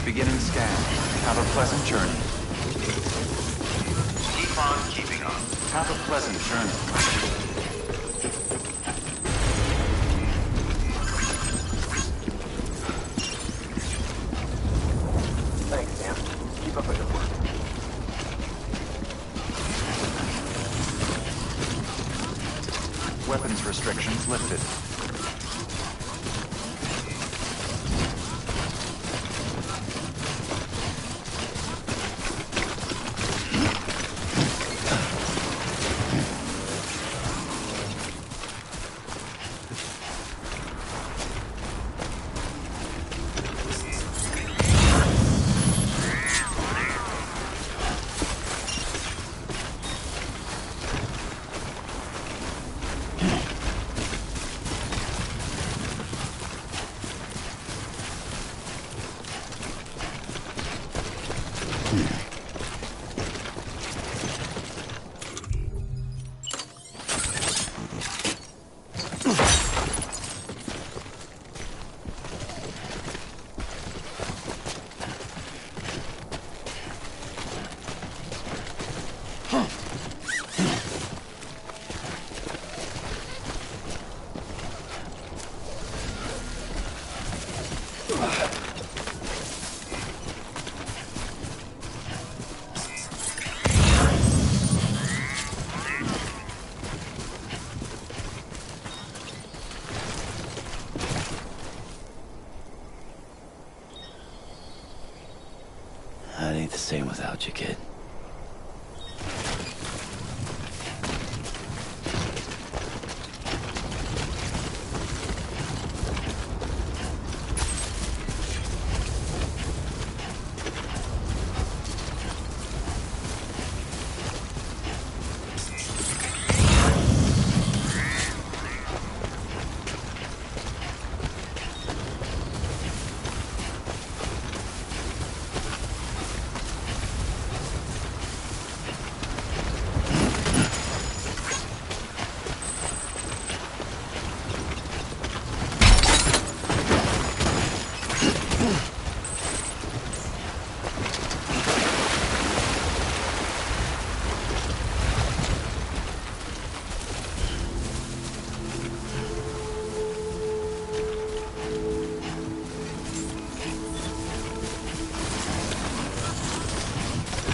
Speaker 1: Beginning scan. Have a pleasant journey. Keep on keeping on. Have a pleasant journey.
Speaker 9: Thanks, Sam. Keep up the good work.
Speaker 1: Weapons restrictions lifted.
Speaker 2: That ain't the same without you, kid.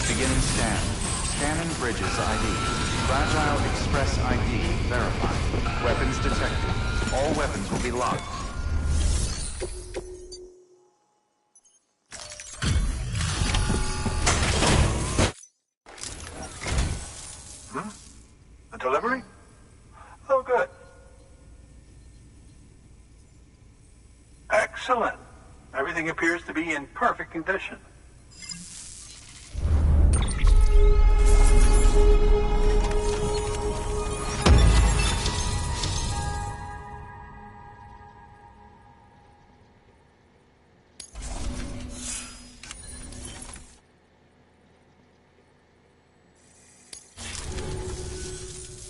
Speaker 1: Beginning scan. Scanning bridges ID. Fragile Express ID verified. Weapons detected. All weapons will be locked.
Speaker 9: A delivery? Oh, good. Excellent. Everything appears to be in perfect condition.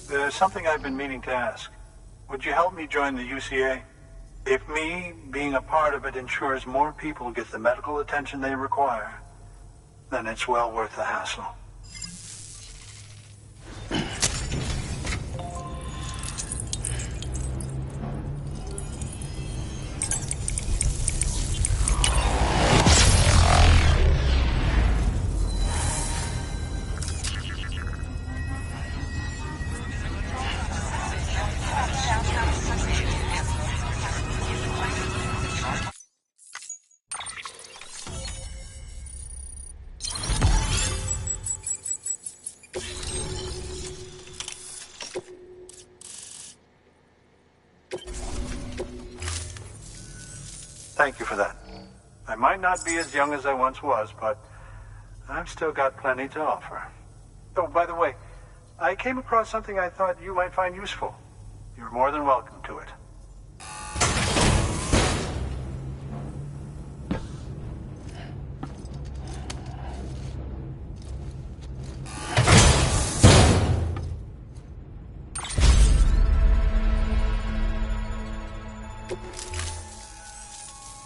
Speaker 9: There's something I've been meaning to ask. Would you help me join the UCA? If me being a part of it ensures more people get the medical attention they require, then it's well worth the hassle.
Speaker 11: thank you for that. I might not be as young as I once was, but I've still got plenty to offer. Oh, by the way, I came across something I thought you might find useful. You're more than welcome to it.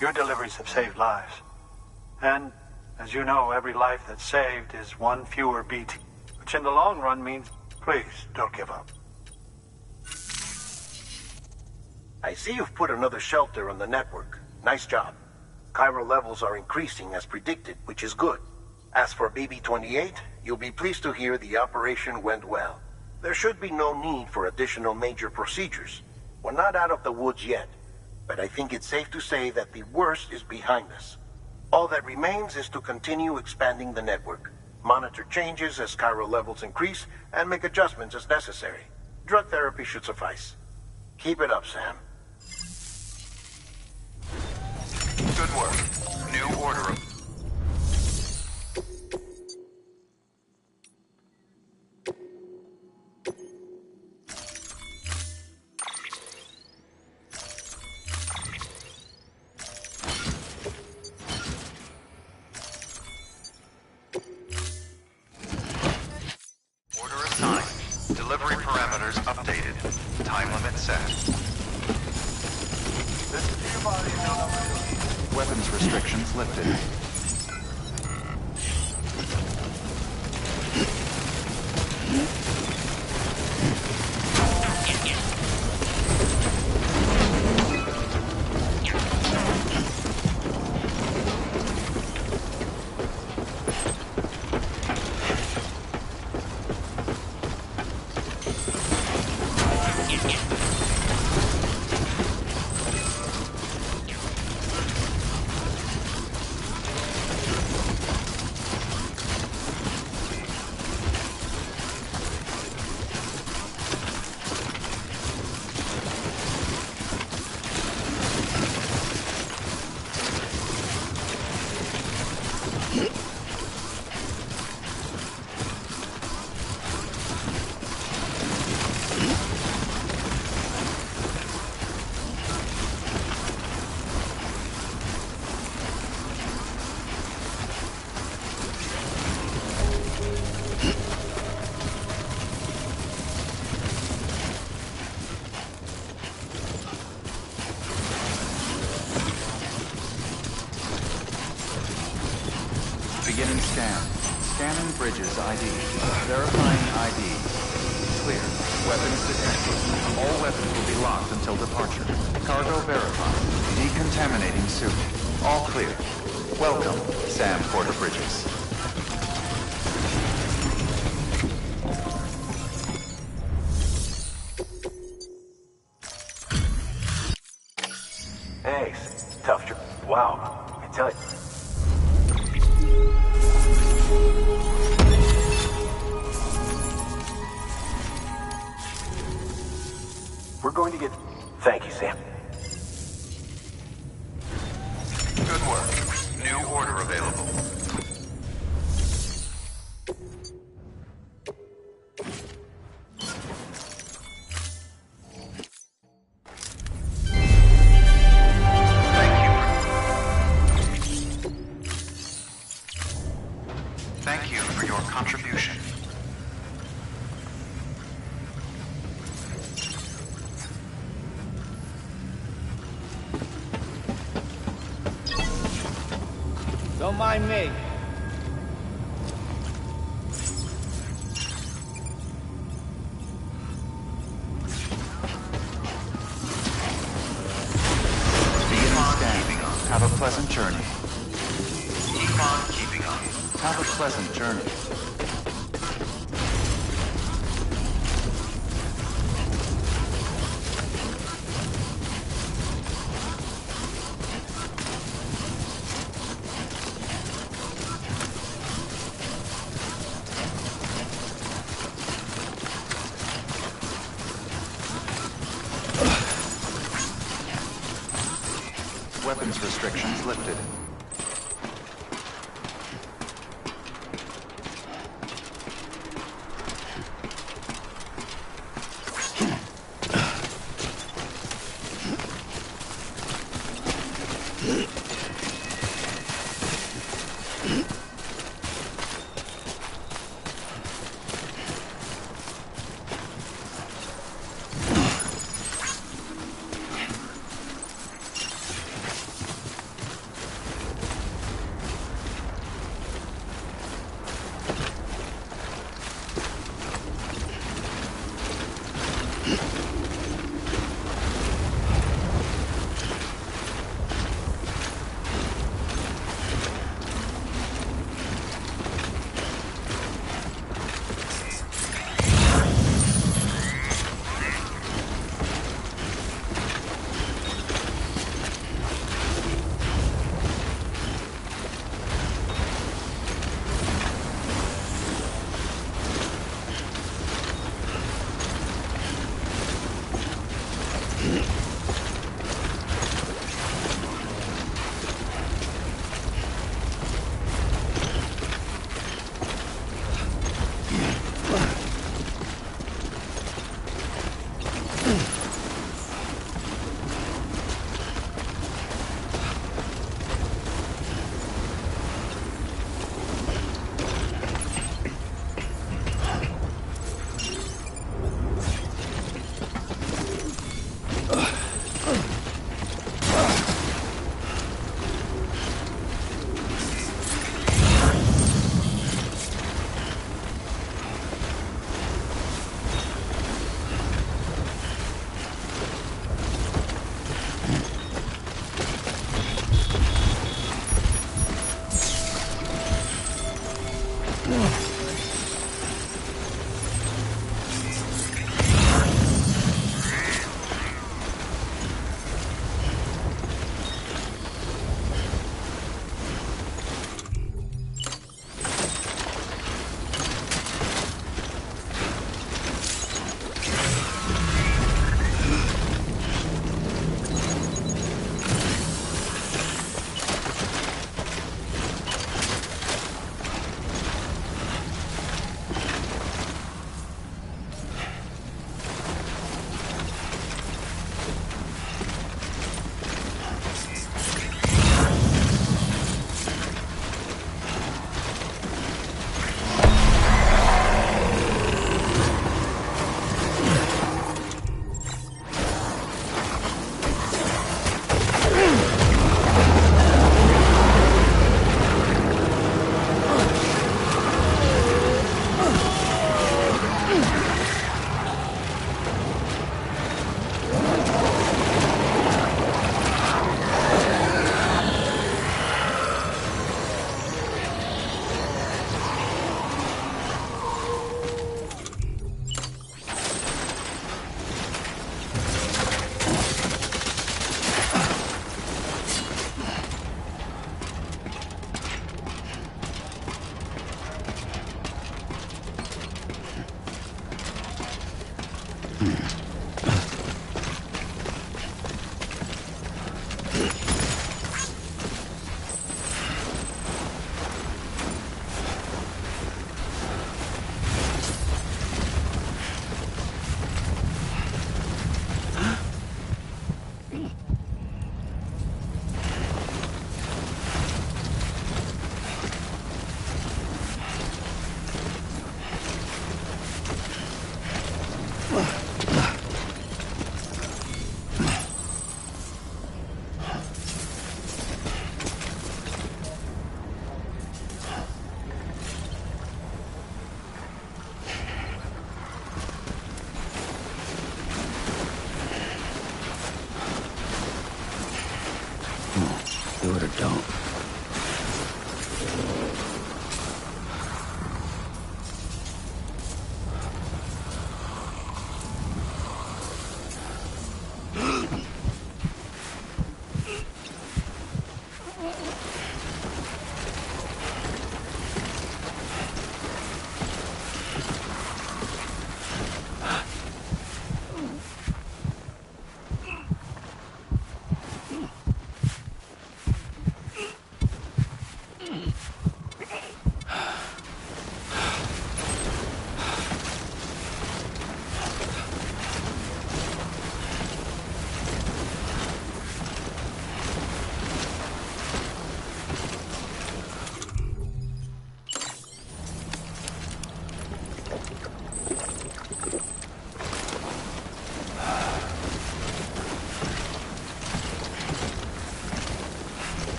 Speaker 11: Your deliveries have saved lives. And, as you know, every life that's saved is one fewer BT, which in the long run means, please, don't give up.
Speaker 9: I see you've put another shelter on the network. Nice job. Chiral levels are increasing as predicted, which is good. As for BB-28, you'll be pleased to hear the operation went well. There should be no need for additional major procedures. We're not out of the woods yet, but I think it's safe to say that the worst is behind us. All that remains is to continue expanding the network, monitor changes as chiral levels increase, and make adjustments as necessary. Drug therapy should suffice. Keep it up, Sam.
Speaker 1: Good work. New order of... Order assigned. Delivery parameters updated. Time limit set. Weapons restrictions lifted. Beginning scan. Scanning bridges ID. Verifying ID. Clear. Weapons detected. All weapons will be locked until departure. Cargo verified. Decontaminating suit. All clear. Welcome, Sam Porter Bridges.
Speaker 9: Hey, tough job. Wow, I tell you. We're going to get... Thank you, Sam.
Speaker 1: Good work. New order available. Thank you for your contribution.
Speaker 10: Don't mind me.
Speaker 1: Have a pleasant journey. Keep on keeping on. Have a pleasant journey. Weapons restrictions lifted.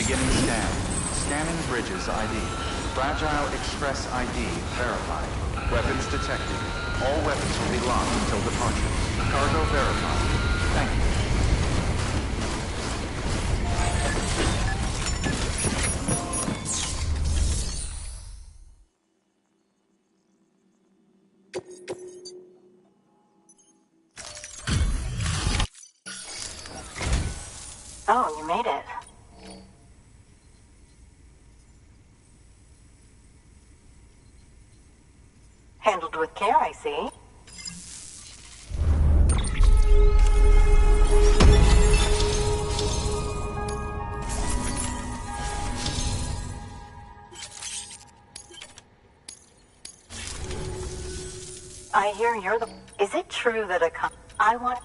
Speaker 1: Beginning scan. Scanning bridges ID. Fragile Express ID verified. Weapons detected. All weapons will be locked until departure. Cargo verified. Thank you.
Speaker 12: Oh, you made it. Handled with care, I see. I hear you're the... Is it true that I want...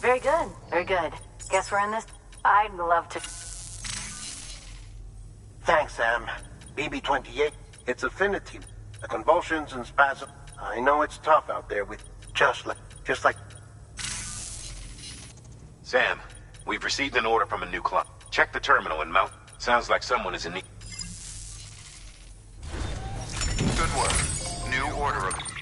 Speaker 12: Very good, very good. Guess we're in this... I'd love to...
Speaker 9: Thanks, Sam. BB-28, it's affinity. The convulsions and spasms. I know it's tough out there with... Just like...
Speaker 6: Sam, we've received an order from a new client. Check the terminal and mount. Sounds like someone is in need.
Speaker 1: Good work. New order of...